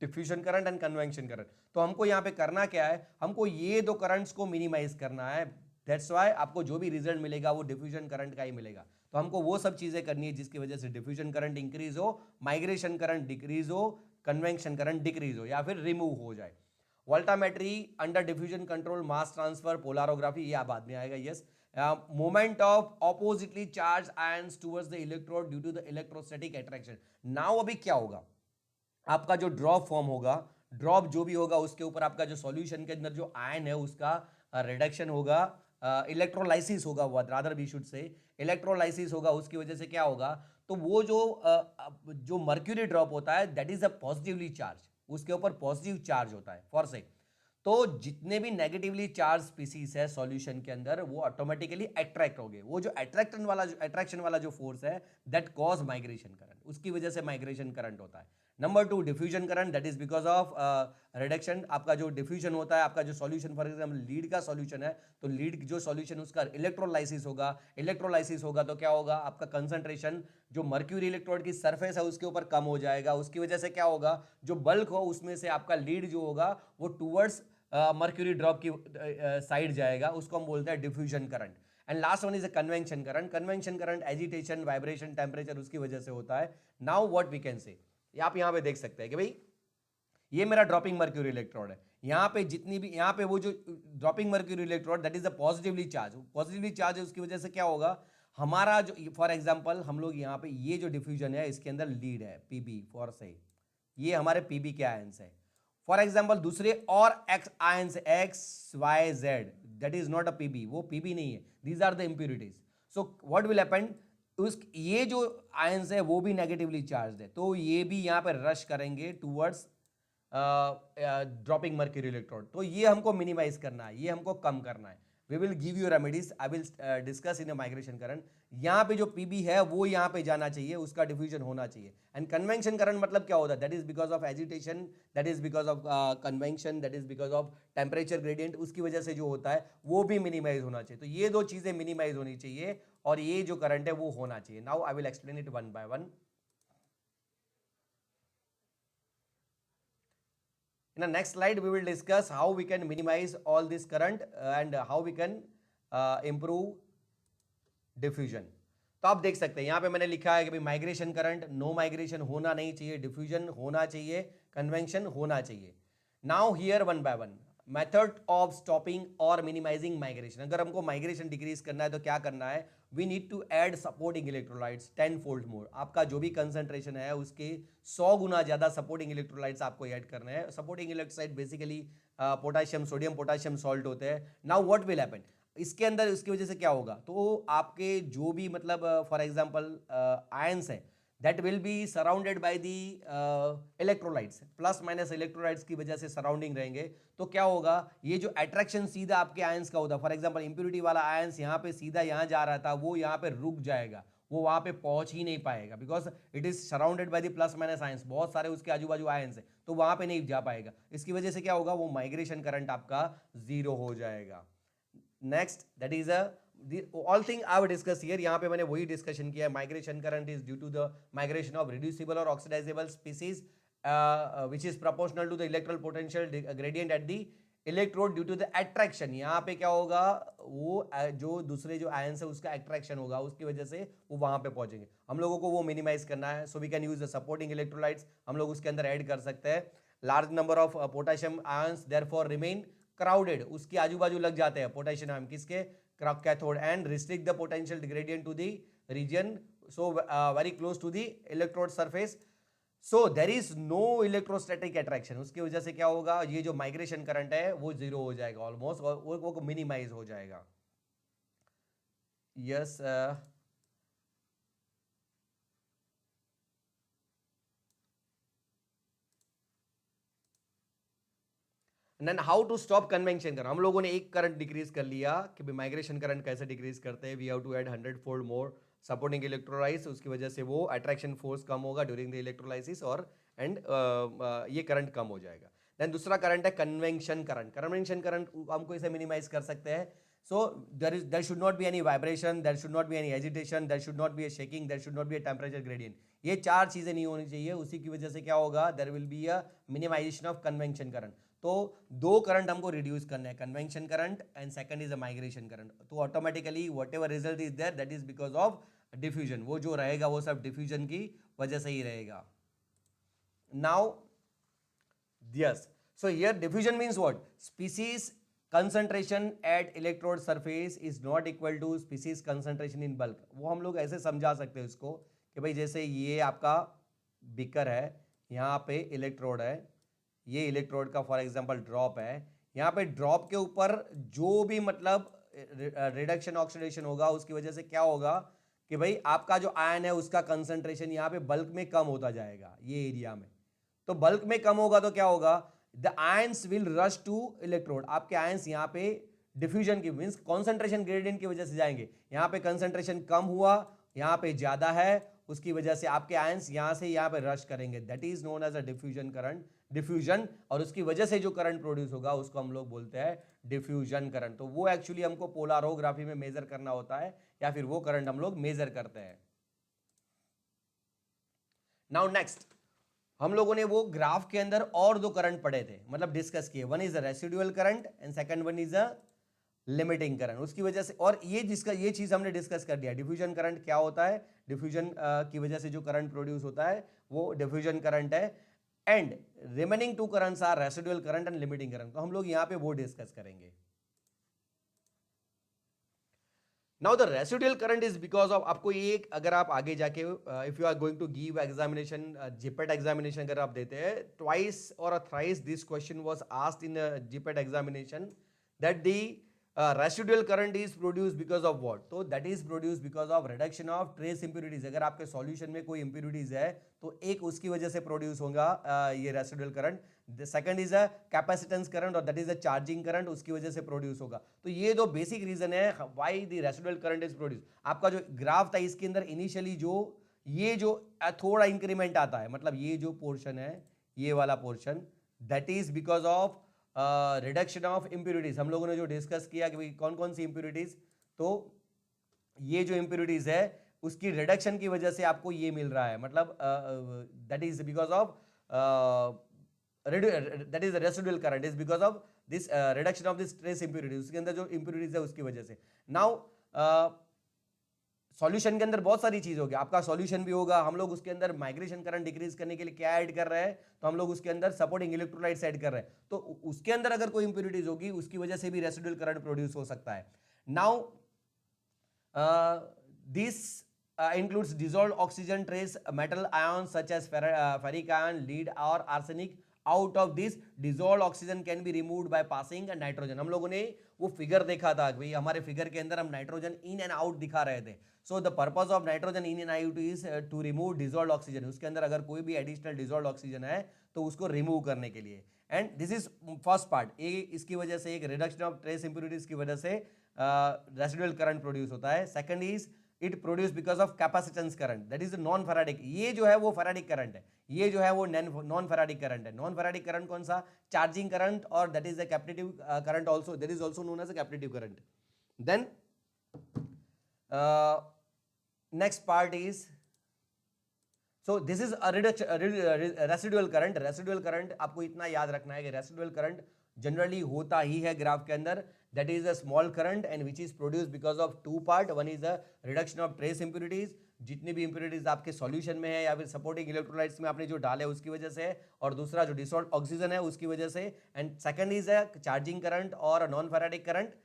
diffusion current and convention current. तो हमको यहाँ पे करना क्या है? हमको ये 2 करंट्स को मिनिमाइज करना है. दैट्स व्हाई आपको जो भी रिजल्ट मिलेगा वो डिफ्यूजन करंट का ही मिलेगा. तो हमको वो सब चीजें करनी है जिसकी वजह से डिफ्यूजन करंट इंक्रीज हो, माइग्रेशन करंट डिक्रीज हो, कन्वेंशन करंट डिक्रीज हो या फिर रिमूव हो जाए. Voltammetry, under diffusion control, mass transfer, polarography, ये बाद में आएगा. Yes. movement of oppositely charged ions towards the electrode due to the electrostatic attraction. now अभी क्या होगा? आपका जो ड्रॉप फॉर्म होगा, ड्रॉप जो भी होगा उसके ऊपर आपका जो सॉल्यूशन के अंदर जो आयन है उसका रिडक्शन होगा, इलेक्ट्रोलाइसिस होगा, rather we should say electrolysis होगा. उसकी वजह से क्या होगा? तो वो जो मर्क्यूरी ड्रॉप होता है that is a positively charge, उसके ऊपर पॉजिटिव चार्ज होता है फॉर से. तो जितने भी नेगेटिवली चार्ज स्पीसीज है सॉल्यूशन के अंदर वो ऑटोमेटिकली अट्रैक्ट हो गए. वो जो अट्रैक्शन वाला जो फोर्स है दैट कॉज माइग्रेशन करंट, उसकी वजह से माइग्रेशन करंट होता है. Number 2 diffusion current, that is because of reduction. आपका जो डिफ्यूजन होता है, आपका जो सॉल्यूशन, फॉर एग्जांपल लीड का सॉल्यूशन है, तो लीड जो सॉल्यूशन उसका इलेक्ट्रोलाइसिस होगा, इलेक्ट्रोलाइसिस होगा तो क्या होगा, आपका कंसंट्रेशन जो मर्क्यूरी इलेक्ट्रोड की सरफेस है उसके ऊपर कम हो जाएगा। उसकी वजह से क्या होगा, जो बल्क हो उसमें से आपका लीड जो होगा वो टूवर्ड्स मर्क्यूरी ड्रॉप की साइड जाएगा, उसको हम बोलते हैं diffusion current. And last one is a convention current. Convention current agitation, vibration, temperature उसकी वजह से होता है। नाउ व्हाट वी कैन से, आप यहां पे देख सकते हैं कि भाई ये मेरा ड्रॉपिंग मर्क्यूरी इलेक्ट्रोड है, यहाँ पे जितनी भी, यहाँ पे वो जो dropping mercury electrode that is a positively charge, positively charge है, उसकी वजह से क्या होगा, हमारा जो फॉर एग्जांपल हम लोग यहाँ पे ये जो डिफ्यूजन है इसके अंदर लीड है पीबी फॉर से, ये हमारे पीबी के आयंस है। फॉर एग्जांपल दूसरे और X ions X Y Z, that is not a PB, वो पीबी नहीं है, these are the impurities. So what will happen, उस ये जो आयंस है वो भी नेगेटिवली चार्ज है, तो ये भी यहाँ पे रश करेंगे टूवर्ड्स ड्रॉपिंग मर्क्यूरी इलेक्ट्रोड। तो ये हमको मिनिमाइज करना है, ये हमको कम करना है। We will give you remedies, I will discuss in a migration current. यहाँ पे जो पीबी है वो यहाँ पे जाना चाहिए, उसका डिफ्यूजन होना चाहिए। एंड कन्वेंशन करंट मतलब क्या होता है, that is because of agitation, that is because of convention, that is because of temperature gradient, उसकी वजह से जो होता है वो भी मिनिमाइज होना चाहिए। तो ये दो चीजें मिनिमाइज होनी चाहिए और ये जो करंट है वो होना चाहिए। Now I will explain it one by one. In the next slide, we will discuss how we can minimize all this current and how we can improve diffusion. तो आप देख सकते हैं यहाँ पे मैंने लिखा है कि भाई माइग्रेशन करंट, नो माइग्रेशन होना नहीं चाहिए, डिफ्यूजन होना चाहिए, कन्वेंशन होना चाहिए। Now here one by one method of stopping और मिनिमाइजिंग माइग्रेशन। अगर हमको माइग्रेशन डिक्रीज करना है तो क्या करना है, we need to add supporting electrolytes 10 fold more. आपका जो भी कंसंट्रेशन है उसके 100 गुना ज्यादा सपोर्टिंग इलेक्ट्रोलाइट्स आपको ऐड करना है। Supporting electrolyte basically potassium, sodium potassium salt होते हैं। नाउ व्हाट विल हैपन, इसके अंदर इसकी वजह से क्या होगा, तो आपके जो भी मतलब फॉर एग्जांपल आयंस है that will be surrounded by the electrolytes, plus minus electrolytes की वजह से सराउंडिंग रहेंगे। तो क्या होगा, ये जो अट्रैक्शन सीधा आपके आयंस का होता, फॉर एग्जांपल इंप्योरिटी वाला आयंस यहाँ पे सीधा यहाँ जा रहा था, वो यहाँ पे रुक जाएगा, वो वहां पे पहुंच ही नहीं पाएगा, because it is surrounded by the plus minus ions, बहुत सारे उसके आजू बाजू आयंस है, तो वहां पे नहीं जा पाएगा। इसकी वजह से क्या होगा, वो माइग्रेशन करंट आपका जीरो हो जाएगा। Next that is a all thing I will discuss here. यहाँ पे मैंने वही डिस्कशन किया, migration current is due to the migration of reducible और oxidisable species which is proportional to the electrical potential gradient at the electrode due to the attraction. यहाँ पे क्या होगा, वो जो दूसरे जो आयंस है उसका अट्रैक्शन होगा, उसकी वजह से वो वहां पे पहुंचेंगे। हम लोगों को वो मिनिमाइज करना है, so we can use the supporting electrolytes, हम लोग उसके अंदर ऐड कर सकते हैं। Large number of potassium ions therefore remain crowded, उसके आजू बाजू लग जाते हैं पोटेशियम आयन किसके, cathode, and restrict the potential gradient to the region so very close to the electrode surface, so there is no electrostatic attraction. उसकी वजह से क्या होगा, ये जो माइग्रेशन करंट है वो जीरो हो जाएगा ऑलमोस्ट, और वो मिनिमाइज हो जाएगा। Yes then how to stop convention current. हम लोगों ने एक करंट डिक्रीज कर लिया कि भाई माइग्रेशन करंट कैसे डिक्रीज करते हैं, we have to add 100 fold more supporting electrolytes, उसकी वजह से वो अट्रैक्शन फोर्स कम होगा ड्यूरिंग द इलेक्ट्रोलाइसिस और एंड ये करंट कम हो जाएगा। देन दूसरा करंट है कन्वेंशन करंट। कन्वेंशन करंट हमको इसे मिनिमाइज कर सकते हैं। So there should not be any vibration, there should not be any agitation, there should not be a shaking, there should not be a temperature gradient. ये चार चीजें नहीं होनी चाहिए, उसी की वजह से क्या होगा, there will be a minimisation of convention current. तो दो करंट हमको रिड्यूस करना है, convention current and second is a migration current. तो automatically whatever result is there that is because of diffusion, वो जो रहेगा वो सब डिफ्यूजन की वजह से ही रहेगा। Now yes, so here diffusion means what, species concentration at electrode surface is not equal to species concentration in bulk। वो हम लोग ऐसे समझा सकते हैं इसको कि भाई जैसे ये आपका बीकर है, यहाँ पे इलेक्ट्रोड है, ये इलेक्ट्रोड का फॉर एग्जांपल ड्रॉप है, यहाँ पे ड्रॉप के ऊपर जो भी मतलब रिडक्शन ऑक्सीडेशन होगा उसकी वजह से क्या होगा कि भाई आपका जो आयन है उसका कंसंट्रेशन यहाँ पे बल्क में कम होता जाएगा ये एरिया में। तो बल्क में कम होगा तो क्या होगा, the ions will rush to electrode. आपके आयंस यहाँ पे डिफ्यूजन की मींस कंसंट्रेशन ग्रेडियंट की वजह से जाएंगे, यहाँ पे कंसंट्रेशन कम हुआ, यहाँ पे ज्यादा है, उसकी वजह से आपके आयंस यहाँ से यहाँ पे रश करेंगे, that is known as a diffusion current, diffusion, और उसकी वजह से जो करंट प्रोड्यूस होगा उसको हम लोग बोलते हैं डिफ्यूजन करंट। तो वो एक्चुअली हमको पोलारोग्राफी में मेजर करना होता है, या फिर वो करंट हम लोग मेजर करते हैं। नाउ नेक्स्ट, हम लोगों ने वो ग्राफ के अंदर और दो करंट पढ़े थे, मतलब डिस्कस किए, one is a residual current and second one is a limiting current. उसकी वजह से, और ये जिसका ये चीज हमने डिस्कस कर दिया, डिफ्यूजन करंट क्या होता है, डिफ्यूजन की वजह से जो करंट प्रोड्यूस होता है वो डिफ्यूजन करंट है, and remaining two currents are residual current and limiting current. तो हम लोग यहां पे वो डिस्कस करेंगे। Now the residual current is because of, आपको ये अगर आप आगे जाके if you are going to give examination, GPAT examination अगर आप देते हैं, ट्वाइस और thrice this question was asked in GPAT examination, that the residual current is produce because of what, तो that is produce because of reduction of trace impurities. अगर आपके सॉल्यूशन में कोई इंप्योरिटीज है तो एक उसकी वजह से प्रोड्यूस होगा ये residual current. The second is a capacitance current, और that is a charging current, उसकी वजह से प्रोड्यूस होगा। तो ये दो बेसिक रीजन है why the residual current is produce. आपका जो ग्राफ था इसके अंदर इनिशियली जो ये जो थोड़ा इंक्रीमेंट आता है, मतलब ये जो पोर्शन है, ये वाला portion, that is because of reduction of impurities. हम लोगों ने जो डिस्कस किया कि कौन कौन सी इंप्योरिटीज, तो ये जो इंप्योरिटीज है उसकी रिडक्शन की वजह से आपको ये मिल रहा है, मतलब that is because of that is residual current is because of this reduction of this trace impurities, उसके अंदर जो इंप्योरिटीज है उसकी वजह से। नाउ सॉल्यूशन के अंदर बहुत सारी चीज होगी, आपका सॉल्यूशन भी होगा, हम लोग उसके अंदर माइग्रेशन करंट डिक्रीज करने के लिए क्या ऐड कर रहे हैं, तो हम लोग उसके अंदर सपोर्टिंग इलेक्ट्रोलाइट्स ऐड कर रहे हैं, तो उसके अंदर अगर कोई इंप्योरिटीज होगी उसकी वजह से भी रेसिडुअल करंट प्रोड्यूस हो सकता है। Now this includes dissolved oxygen trace metal ions such as ferric ion, lead or arsenic. Out of this dissolved oxygen can be removed by passing nitrogen. हम लोगों ने वो फिगर देखा था कि भाई हमारे फिगर के अंदर हम नाइट्रोजन इन एंड आउट दिखा रहे थे। So the purpose of nitrogen in and out is to remove dissolve oxygen. उसके अंदर अगर कोई भी एडिशनल डिजोल्व ऑक्सीजन है तो उसको रिमूव करने के लिए। And this is first part, इसकी वजह से एक रिडक्शन ऑफ ट्रेस इंप्योरिटीज की वजह से रेसिडुअल करंट प्रोड्यूस होता है। Second is it produce because of capacitance current, that is non faradic. ये जो है वो फेराडिक करंट है, ये जो है वो नॉन फेराडिक करंट है। नॉन फेराडिक करंट कौन सा, चार्जिंग करंट, और that is the capacitive current also, that is also known as a capacitive current. Then next part is, so this is residual current. Residual current आपको इतना याद रखना है कि रेसिडुअल करंट जनरली होता ही है ग्राफ के अंदर, that is a small current and which is produced because of two part, one is the reduction of trace impurities, जितनी भी impurities आपके सॉल्यूशन में है या फिर सपोर्टिंग इलेक्ट्रोलाइट्स में आपने जो डाले उसकी वजह से, और दूसरा जो डिसॉल्व्ड ऑक्सीजन है उसकी वजह से, and second is a charging current और non faradic current.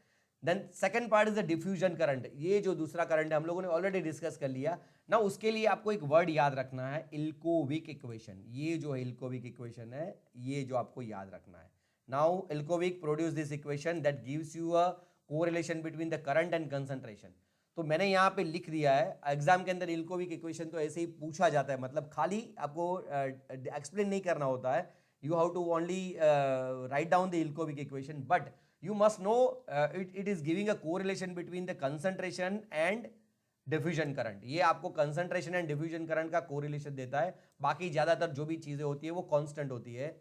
Then second part is the diffusion current, ये जो दूसरा करंट है हम लोगों ने ऑलरेडी डिस्कस कर लिया ना। उसके लिए आपको एक वर्ड याद रखना है, इल्कोविक इक्वेशन। ये जो है इल्कोविक इक्वेशन है, ये जो आपको याद रखना है। Now Ilkovic produced this equation that gives you a correlation between the current and concentration. तो मैंने यहाँ पे लिख दिया है, एग्जाम के अंदर इल्कोविक इक्वेशन तो ऐसे ही पूछा जाता है, मतलब खाली आपको एक्सप्लेन नहीं करना होता है, you have to only write down the Ilkovic equation, but you must know it is giving a correlation between the concentration and diffusion current. ये आपको कंसंट्रेशन एंड डिफ्यूजन करंट का कोरिलेशन देता है, बाकी ज्यादातर जो भी चीजें होती है वो कांस्टेंट होती है।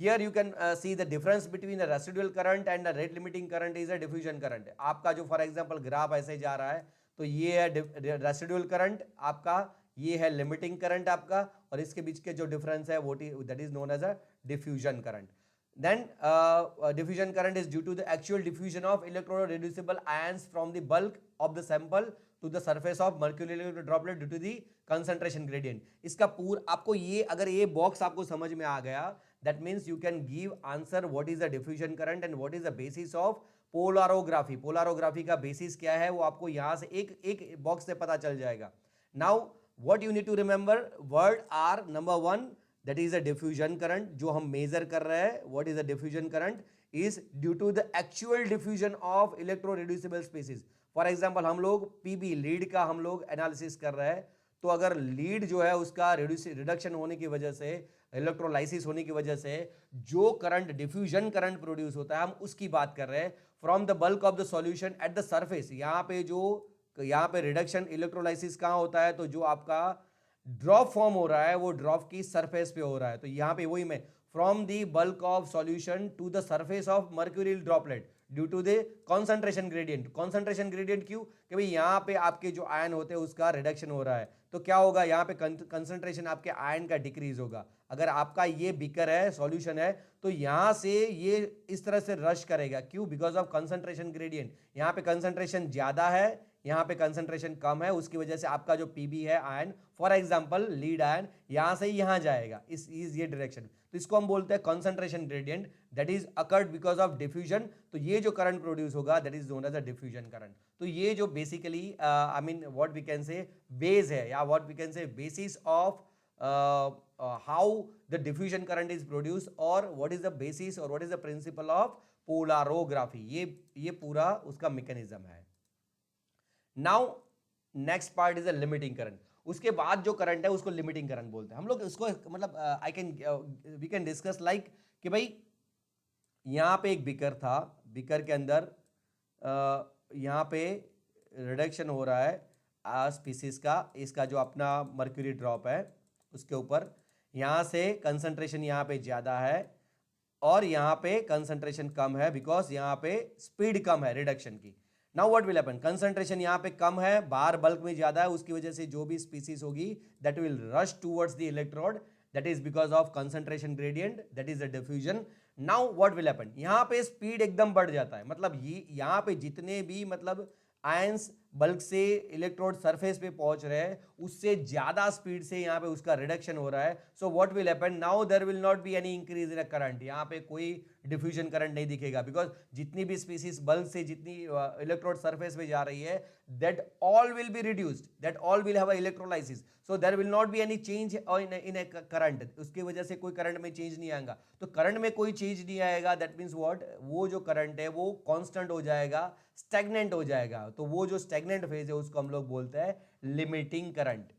Here you can see the difference between the residual current and the rate limiting current is a diffusion current. आपका जो फॉर एग्जांपल ग्राफ ऐसे जा रहा है तो ये है रेसिडुअल करंट आपका, ये है लिमिटिंग करंट आपका, और इसके बीच के जो डिफरेंस है वो that is known as a diffusion current. Then diffusion current is due to the actual diffusion of electroreducible ions from the bulk of the sample to the surface of mercurial droplet due to the concentration gradient. इसका पूरा आपको ये, अगर ये बॉक्स आपको समझ में आ गया, that means you can give answer what is the diffusion current and what is the basis of polarography. पोलारोग्राफी का बेसिस क्या है वो आपको यहाँ से एक बॉक्स से पता चल जाएगा। Now what you need to remember, word are number one, that is a diffusion current जो हम मेजर कर रहे हैं। what is a diffusion current is due to the actual diffusion of electroreducible species. For example हम लोग पीबी लीड का हम लोग एनालिसिस कर रहे हैं, तो अगर लीड जो है उसका रिडक्शन होने की वजह से, इलेक्ट्रोलाइसिस होने की वजह से जो करंट डिफ्यूजन करंट प्रोड्यूस होता है हम उसकी बात कर रहे हैं from the bulk of the solution at the surface. यहाँ पे रिडक्शन इलेक्ट्रोलाइसिस कहाँ होता है, तो जो आपका ड्रॉप फॉर्म हो रहा है वो ड्रॉप की सरफेस पे हो रहा है। तो यहाँ पे वही मैं from the bulk of solution to the surface of mercurial droplet due to the concentration gradient. Concentration gradient क्यों? कि भाई यहाँ पे आपके जो आयन होते हैं उसका रिडक्शन हो रहा है, तो क्या होगा यहाँ पे कंसंट्रेशन आपके आयन का डिक्रीज होगा। अगर आपका ये बीकर है, सॉल्यूशन है, तो यहाँ से ये इस तरह से रश करेगा। क्यों? Because of concentration gradient. यहाँ पे कंसंट्रेशन ज्यादा है, यहाँ पे कंसंट्रेशन कम है, उसकी वजह से आपका जो पीबी है ion, for example lead ion, यहां से यहां जाएगा इस ये डायरेक्शन। तो इसको हम बोलते हैं concentration gradient, that is occurred because of diffusion. तो ये जो करंट प्रोड्यूस होगा that is known as a diffusion current. तो ये जो basically I mean what we can say base है, या what we can say basis of how the diffusion current is produce, और व्हाट इज द बेसिस और what is the principle of polarography. ये पूरा उसका मैकेनिज्म है। Now next part is a limiting current. उसके बाद जो करंट है उसको लिमिटिंग करंट बोलते हैं हम लोग। इसको मतलब I can we can discuss like कि भाई यहाँ पे एक बीकर था, बीकर के अंदर यहाँ पे रिडक्शन हो रहा है स्पीसीज का, इसका जो अपना मर्क्यूरी ड्रॉप है उसके ऊपर, यहाँ से कंसंट्रेशन यहाँ पे ज़्यादा है और यहाँ पे कंसंट्रेशन कम है बिकॉज यहाँ पे स्पीड कम है रिडक्शन की। Now what will happen, concentration यहाँ पे कम है, बाहर बल्क में ज्यादा है, उसकी वजह से जो भी स्पीसीज होगी that will rush towards the electrode, that is because of concentration gradient, that is the diffusion. Now what will happen, यहाँ पे स्पीड एकदम बढ़ जाता है, मतलब ये यहाँ पे जितने भी मतलब आयंस बल्क से इलेक्ट्रोड सरफेस पे पहुंच रहे हैं उससे ज्यादा स्पीड से यहाँ पे उसका रिडक्शन हो रहा है। So what will happen, now there will not be any increase in a current, यहाँ पे कोई डिफ्यूजन करंट नहीं दिखेगा बिकॉज जितनी भी स्पीसीज बल्क से जितनी इलेक्ट्रोड सरफेस पे जा रही है that all will be reduced, that all will have a electrolysis, so there will not be any change in a current, उसकी वजह से कोई करंट में चेंज नहीं आएगा। तो करंट में कोई चेंज नहीं आएगा, दैट मीन्स व्हाट, वो जो करंट है वो कांस्टेंट हो जाएगा, स्टैग्नेंट हो जाएगा। तो वो जो स्टैग्नेंट फेज है उसको हम लोग बोलते हैं लिमिटिंग करंट।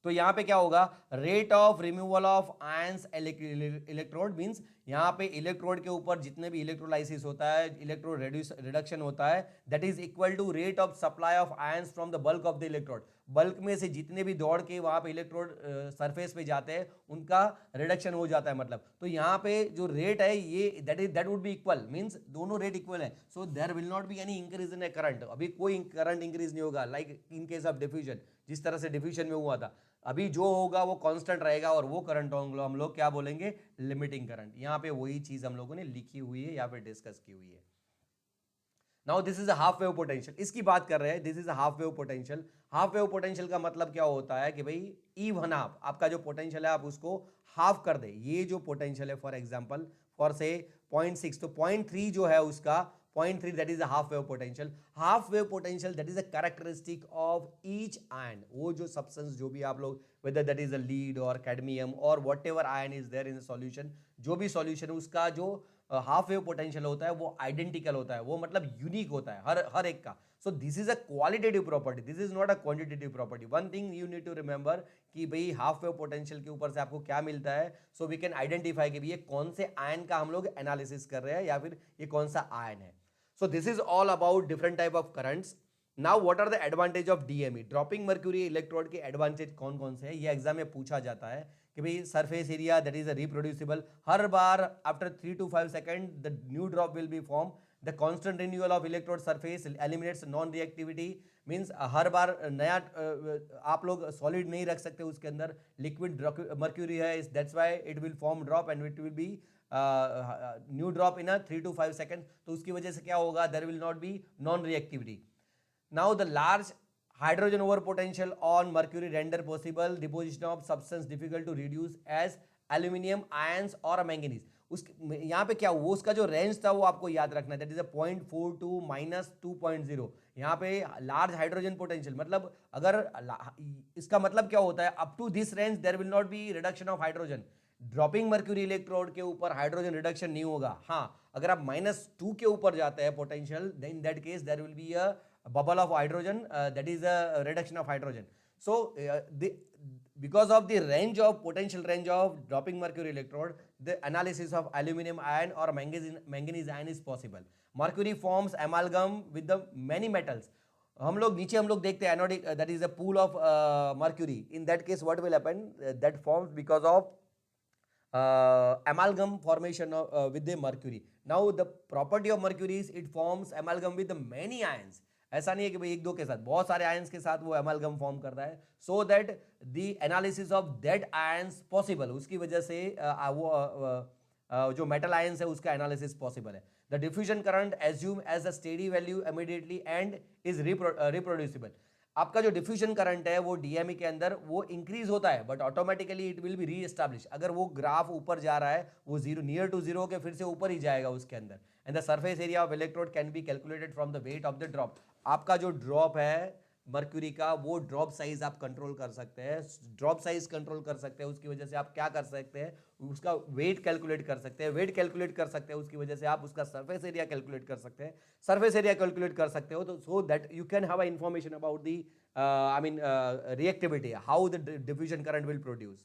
तो यहां पे क्या होगा, rate of removal of ions electrode means यहाँ पे इलेक्ट्रोड के ऊपर जितने भी इलेक्ट्रोलाइसिस होता है, इलेक्ट्रोड रिडक्शन होता है, that is equal to rate of supply of ions from the bulk of the electrode. Bulk में से जितने भी दौड़ के वहां पे इलेक्ट्रोड सरफेस पे जाते हैं उनका रिडक्शन हो जाता है मतलब। तो यहाँ पे जो रेट है ये that would be equal, means दोनों रेट इक्वल है, so there will not be any increase in a current. अभी कोई करंट इंक्रीज नहीं होगा like in case of diffusion, जिस तरह से डिफ्यूजन में हुआ था। अभी जो होगा वो कांस्टेंट रहेगा और वो करंट हम लोग क्या बोलेंगे, लिमिटिंग करंट। यहाँ पे वही चीज हम लोगों ने लिखी हुई है या फिर डिस्कस की हुई है। Now this is a half wave potential, इसकी बात कर रहे हैं, this is a half wave potential. Half wave potential का मतलब क्या होता है कि भाई ई वन हाफ, आपका जो पोटेंशियल है आप उसको हाफ कर दे। ये जो पोटेंशियल है फॉर एग्जांपल फॉर से 0.6, तो 0.3 जो है उसका 0.3 that is a half wave potential. Half wave potential that is a characteristic of each ion, वो जो सब्सटेंस जो भी आप लोग whether that is a lead or cadmium or whatever ion is there in the solution, जो भी सॉल्यूशन है उसका जो हाफ वेव पोटेंशियल होता है वो आइडेंटिकल होता है, वो मतलब यूनिक होता है हर एक का। So this is a qualitative property, this is not a quantitative property. One thing you need to remember कि भाई हाफ वेव पोटेंशियल के ऊपर से आपको क्या मिलता है, सो वी कैन आइडेंटिफाई कि भाई ये कौन से आयन का हम लोग एनालिसिस कर रहे हैं या फिर ये कौन सा आयन है। So this is all about different type of currents. Now what are the advantage of DME, dropping mercury electrode के एडवांटेज कौन कौन से हैं, ये एग्जाम में पूछा जाता है कि भाई surface area that is reproducible, हर बार after 3 to 5 second the new drop will be form, the constant renewal of electrode surface eliminates non reactivity, means हर बार नया आप लोग सॉलिड नहीं रख सकते उसके अंदर, लिक्विड मर्क्यूरी है, that's why it will form drop and it will be new drop in 3 to 5 second. तो उसकी वजह से क्या होगा, there will not B non reactivity. Now the large hydrogen over potential on mercury render possible deposition of substance difficult to reduce as aluminium ions or manganese। उस यहाँ पे क्या वो उसका जो रेंज था वो आपको याद रखना है, दैट इज अ 0.42 माइनस 2.0। यहाँ पे लार्ज हाइड्रोजन पोटेंशियल मतलब अगर इसका मतलब क्या होता है, up to this range there will not be reduction of hydrogen. Dropping mercury electrode के ऊपर हाइड्रोजन रिडक्शन नहीं होगा। हाँ अगर आप -2 के ऊपर जाते हैं potential, then in that case there will be a bubble of hydrogen, that is a reduction of hydrogen. So because of the range of potential range of dropping mercury electrode, the analysis of aluminum ion or manganese ion is possible. Mercury forms amalgam with the many metals, हम लोग नीचे हम लोग देखते हैं anodic, that is a pool of mercury. In that case what will happen, that forms because of amalgam formation with the mercury. Now the property of mercury is it forms amalgam with the many ions. ऐसा नहीं है कि भाई एक दो के साथ, बहुत सारे आयंस के साथ वो एमालगम फॉर्म करता है, so that the analysis of that ions possible, उसकी वजह से जो मेटल आयंस है उसका एनालिसिस पॉसिबल है. The diffusion current assume as a steady value immediately and is reproducible. आपका जो डिफ्यूजन करंट है वो डीएमई के अंदर वो इंक्रीज होता है, but automatically it will B री एस्टैब्लिश. अगर वो ग्राफ ऊपर जा रहा है, वो जीरो नियर टू जीरो के फिर से ऊपर ही जाएगा उसके अंदर. And the surface area of electrode can be calculated from the weight of the drop. आपका जो ड्रॉप है मर्क्यूरी का, वो ड्रॉप साइज आप कंट्रोल कर सकते हैं. ड्रॉप साइज कंट्रोल कर सकते हैं, उसकी वजह से आप क्या कर सकते हैं, उसका वेट कैलकुलेट कर सकते हैं. वेट कैलकुलेट कर सकते हैं, उसकी वजह से आप उसका सरफेस एरिया कैलकुलेट कर सकते हैं. सरफेस एरिया कैलकुलेट कर सकते हो तो so that you can have a information about the reactivity, how the diffusion current will produce.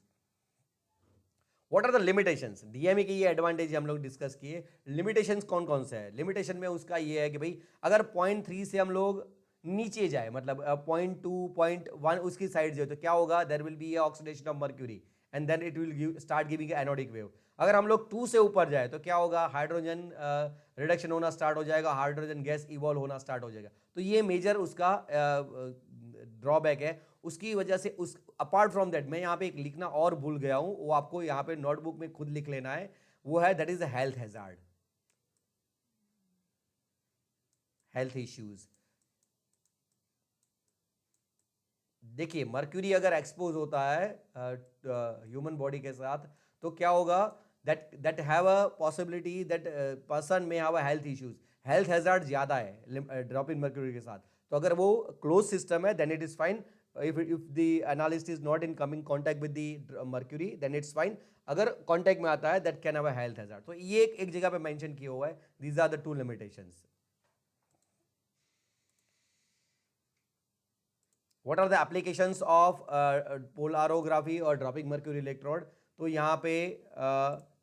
What are the limitations? DME के ये एडवांटेज हम लोग डिस्कस किए. लिमिटेशंस कौन कौन से है? लिमिटेशन में उसका ये है कि भाई अगर 0.3 से हम लोग नीचे जाए, मतलब 0.2 0.1 उसकी साइड जाए, तो क्या होगा, there will be oxidation of mercury and then it will start giving anodic wave. अगर हम लोग 2 से ऊपर जाए तो क्या होगा, हाइड्रोजन रिडक्शन होना स्टार्ट हो जाएगा, हाइड्रोजन गैस इवॉल्व होना स्टार्ट हो जाएगा. तो ये मेजर उसका ड्रॉबैक है. उसकी वजह से उस अपार्ट फ्रॉम दैट मैं यहाँ पे एक लिखना और भूल गया हूं, वो आपको यहाँ पे नोटबुक में खुद लिख लेना है. वो है that is a health hazard, health issues. देखिए मर्क्यूरी अगर एक्सपोज होता है ह्यूमन बॉडी के साथ तो क्या होगा, that have a possibility that person may have a health issues. Health hazard ज्यादा है ड्रॉप इन मर्क्यूरी के साथ. तो अगर वो क्लोज सिस्टम है then it is fine. if the analyst is not in coming contact with the mercury then it's fine. अगर कांटेक्ट में आता है that can have a health hazard. तो ये एक जगह पे मेंशन किया हुआ है. these are the two limitations. What are the applications of polarography और dropping mercury electrode? तो यहाँ पे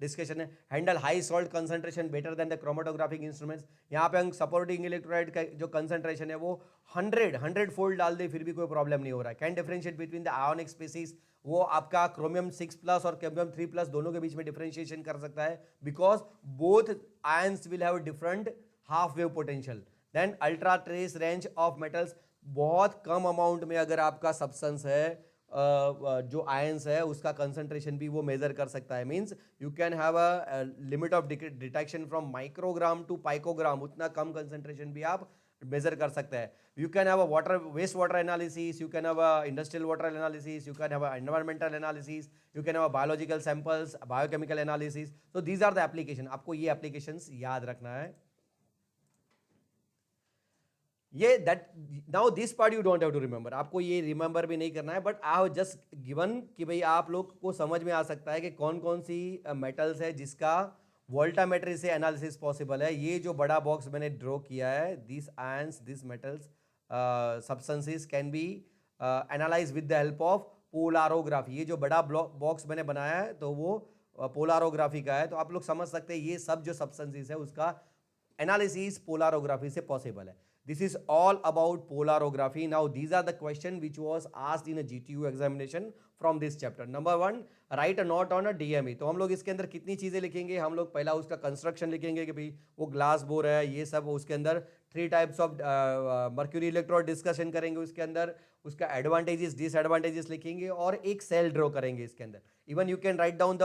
डिस्कशन है. Handle high salt concentration better than the chromatographic instruments. यहाँ पे हम सपोर्टिंग इलेक्ट्रोलाइट का जो कंसंट्रेशन है वो 100 फोल्ड डाल दे फिर भी कोई प्रॉब्लम नहीं हो रहा है. Can differentiate between the ionic species. वो आपका क्रोमियम 6+ और कैम्बियम 3+ दोनों के बीच में डिफरेंशिएशन कर सकता है, because both ions will have different half wave potential. Then ultra trace range of metals. बहुत कम अमाउंट में अगर आपका सब्सटेंस है जो आयंस है उसका कंसंट्रेशन भी वो मेजर कर सकता है. Means you can have a limit of detection from microgram to picogram. उतना कम कंसंट्रेशन भी आप मेजर कर सकते हैं. You can have a water waste water analysis, you can have a industrial water analysis, you can have a environmental analysis, you can have a biological samples, biochemical analysis. तो दीज आर द एप्लीकेशन. आपको ये एप्लीकेशंस याद रखना है. ये that now this part you don't have to remember. आपको ये रिमेंबर भी नहीं करना है, but I have just given कि भाई आप लोग को समझ में आ सकता है कि कौन कौन सी मेटल्स है जिसका वोल्टामेट्री से एनालिसिस पॉसिबल है. ये जो बड़ा बॉक्स मैंने ड्रॉ किया है, this ions this metals substances can be analyse with the help of polarography. ये जो बड़ा बॉक्स मैंने बनाया है तो वो पोलारोग्राफी का है. तो आप लोग समझ सकते हैं ये सब जो सब्सटेंसेस है उसका एनालिसिस पोलारोग्राफी से पॉसिबल है. This is all about polarography. Now these are the question which was asked in a GTU examination from this chapter. Number 1, write a note on a DME. तो हम लोग इसके अंदर कितनी चीजें लिखेंगे, हम लोग पहला उसका कंस्ट्रक्शन लिखेंगे कि भाई वो ग्लास बोर है, ये सब. उसके अंदर 3 types of mercury electrode discussion करेंगे. उसके अंदर उसका एडवांटेजेस डिसएडवांटेजेस लिखेंगे और एक सेल ड्रॉ करेंगे इसके अंदर. Even you can write down the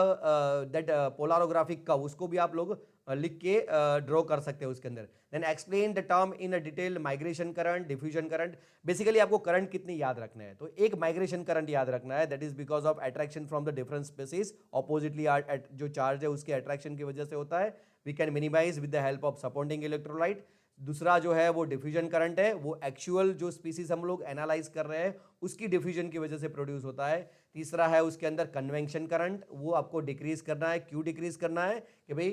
that polarographic का, उसको भी आप लोग लिख के ड्रॉ कर सकते हैं उसके अंदर. Then explain the term in a detail. Migration current, diffusion current. Basically आपको करंट कितनी याद रखना है, तो एक माइग्रेशन करंट याद रखना है. That is because of attraction from the different species. Oppositely जो चार्ज है उसके अट्रैक्शन की वजह से होता है. We can minimise with the help of supporting electrolyte. दूसरा जो है वो डिफ्यूजन करंट है, वो एक्चुअल जो स्पीसीज हम लोग एनालाइज कर रहे हैं उसकी डिफ्यूजन की वजह से प्रोड्यूस होता है. तीसरा है उसके अंदर कन्वेंशन करंट, वो आपको डिक्रीज करना है. क्यों डिक्रीज करना है कि भाई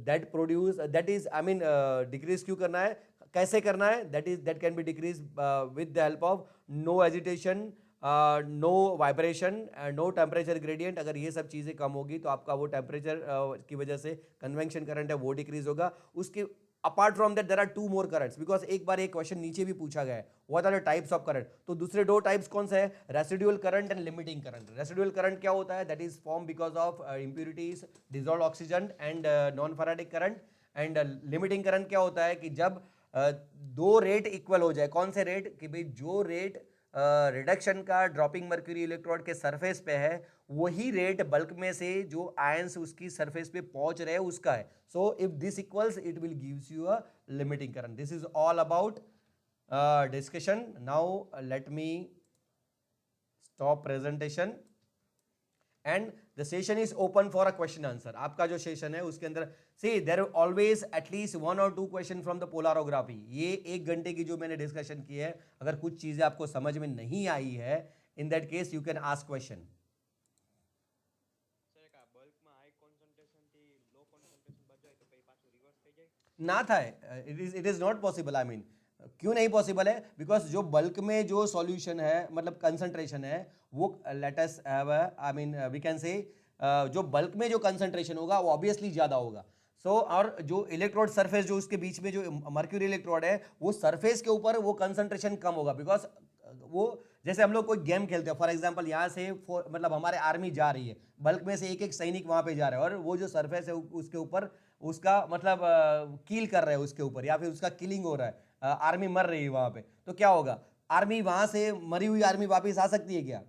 that produce that is I mean decrease क्यों करना है, कैसे करना है, that can be decrease with the help of no agitation, no vibration, no temperature gradient. अगर ये सब चीज़ें कम होगी तो आपका वो टेम्परेचर की वजह से कन्वेंशन करंट है वो डिक्रीज होगा. उसके apart from that there are 2 more currents, because एक बार एक क्वेश्चन नीचे भी पूछा गया है, what are the types of current. तो दूसरे 2 टाइप्स कौन से हैं? Residual current and limiting current. Residual current क्या होता है? That is form because of impurities, dissolved oxygen and non faradic current. And limiting current क्या होता है कि जब 2 रेट इक्वल हो जाए। कौन से रेट? कि भाई जो रेट रिडक्शन का ड्रॉपिंग मर्क्यूरी इलेक्ट्रोड के सरफेस पे है, वही रेट बल्क में से जो आयंस उसकी सरफेस पे पहुंच रहे हैं उसका है। So if this equals it will gives you a limiting current. This is all about discussion. Now let me stop presentation and the session is open for a question answer. आपका जो सेशन है उसके अंदर see there are always at least 1 or 2 question from the polarography. ये 1 घंटे की जो मैंने डिस्कशन की है, अगर कुछ चीजें आपको समझ में नहीं आई है, in that case you can ask question. ना था, it is not possible. I mean, क्यों नहीं पॉसिबल है? बिकॉज जो बल्क में जो सॉल्यूशन है, मतलब कंसंट्रेशन है, वो let us have I mean we can say जो बल्क में जो कंसंट्रेशन होगा वो ऑब्वियसली ज्यादा होगा। सो और जो इलेक्ट्रोड सरफेस जो उसके बीच में जो मर्क्यूरी इलेक्ट्रोड है, वो सरफेस के ऊपर वो कंसंट्रेशन कम होगा। बिकॉज वो जैसे हम लोग कोई गेम खेलते हैं, फॉर एग्जांपल यहाँ से मतलब हमारे आर्मी जा रही है, बल्क में से एक एक सैनिक वहां पे जा रहा है, और वो जो सरफेस है उसके ऊपर उसका मतलब कील कर रहे हैं उसके ऊपर, या फिर उसका किलिंग हो रहा है, आर्मी मर रही है वहां पे, तो क्या होगा? आर्मी वहां से मरी हुई आर्मी वापस आ सकती है क्या?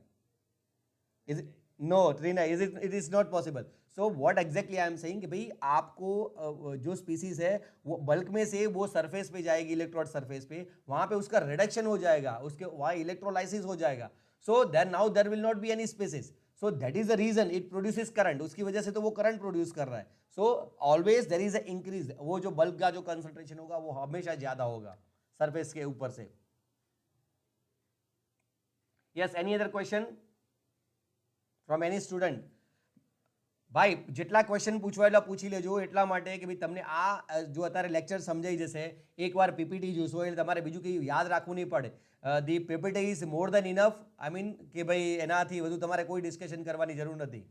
इज नो ट्रीना, it is not possible. So what exactly I am saying कि भाई आपको जो स्पीसीज है वो बल्क में से वो सरफेस पे जाएगी, इलेक्ट्रोड सरफेस पे, वहां पे उसका रिडक्शन हो जाएगा, उसके वहां इलेक्ट्रोलाइसिस हो जाएगा। So then now there will not be any species, so that is the reason it produces current, उसकी वजह से तो वो करंट प्रोड्यूस कर रहा है। So always there is a increase, वो जो बल्क का जो कंसंट्रेशन होगा वो हमेशा ज्यादा होगा सरफेस के ऊपर से। Yes, any other question from any student? ભાઈ જેટલા ક્વેશ્ચન પૂછવા એટલા પૂછી લેજો, એટલા માટે કે ભાઈ તમને આ જો અત્યારે લેક્ચર સમજાઈ જશે, એકવાર પીપીટી જોશો એટલે તમારે બીજું કંઈ યાદ રાખવું નહીં પડે. The PPT is more then enough. I mean કે ભાઈ એનાથી વધુ તમારે કોઈ ડિસ્કશન કરવાની જરૂર નથી.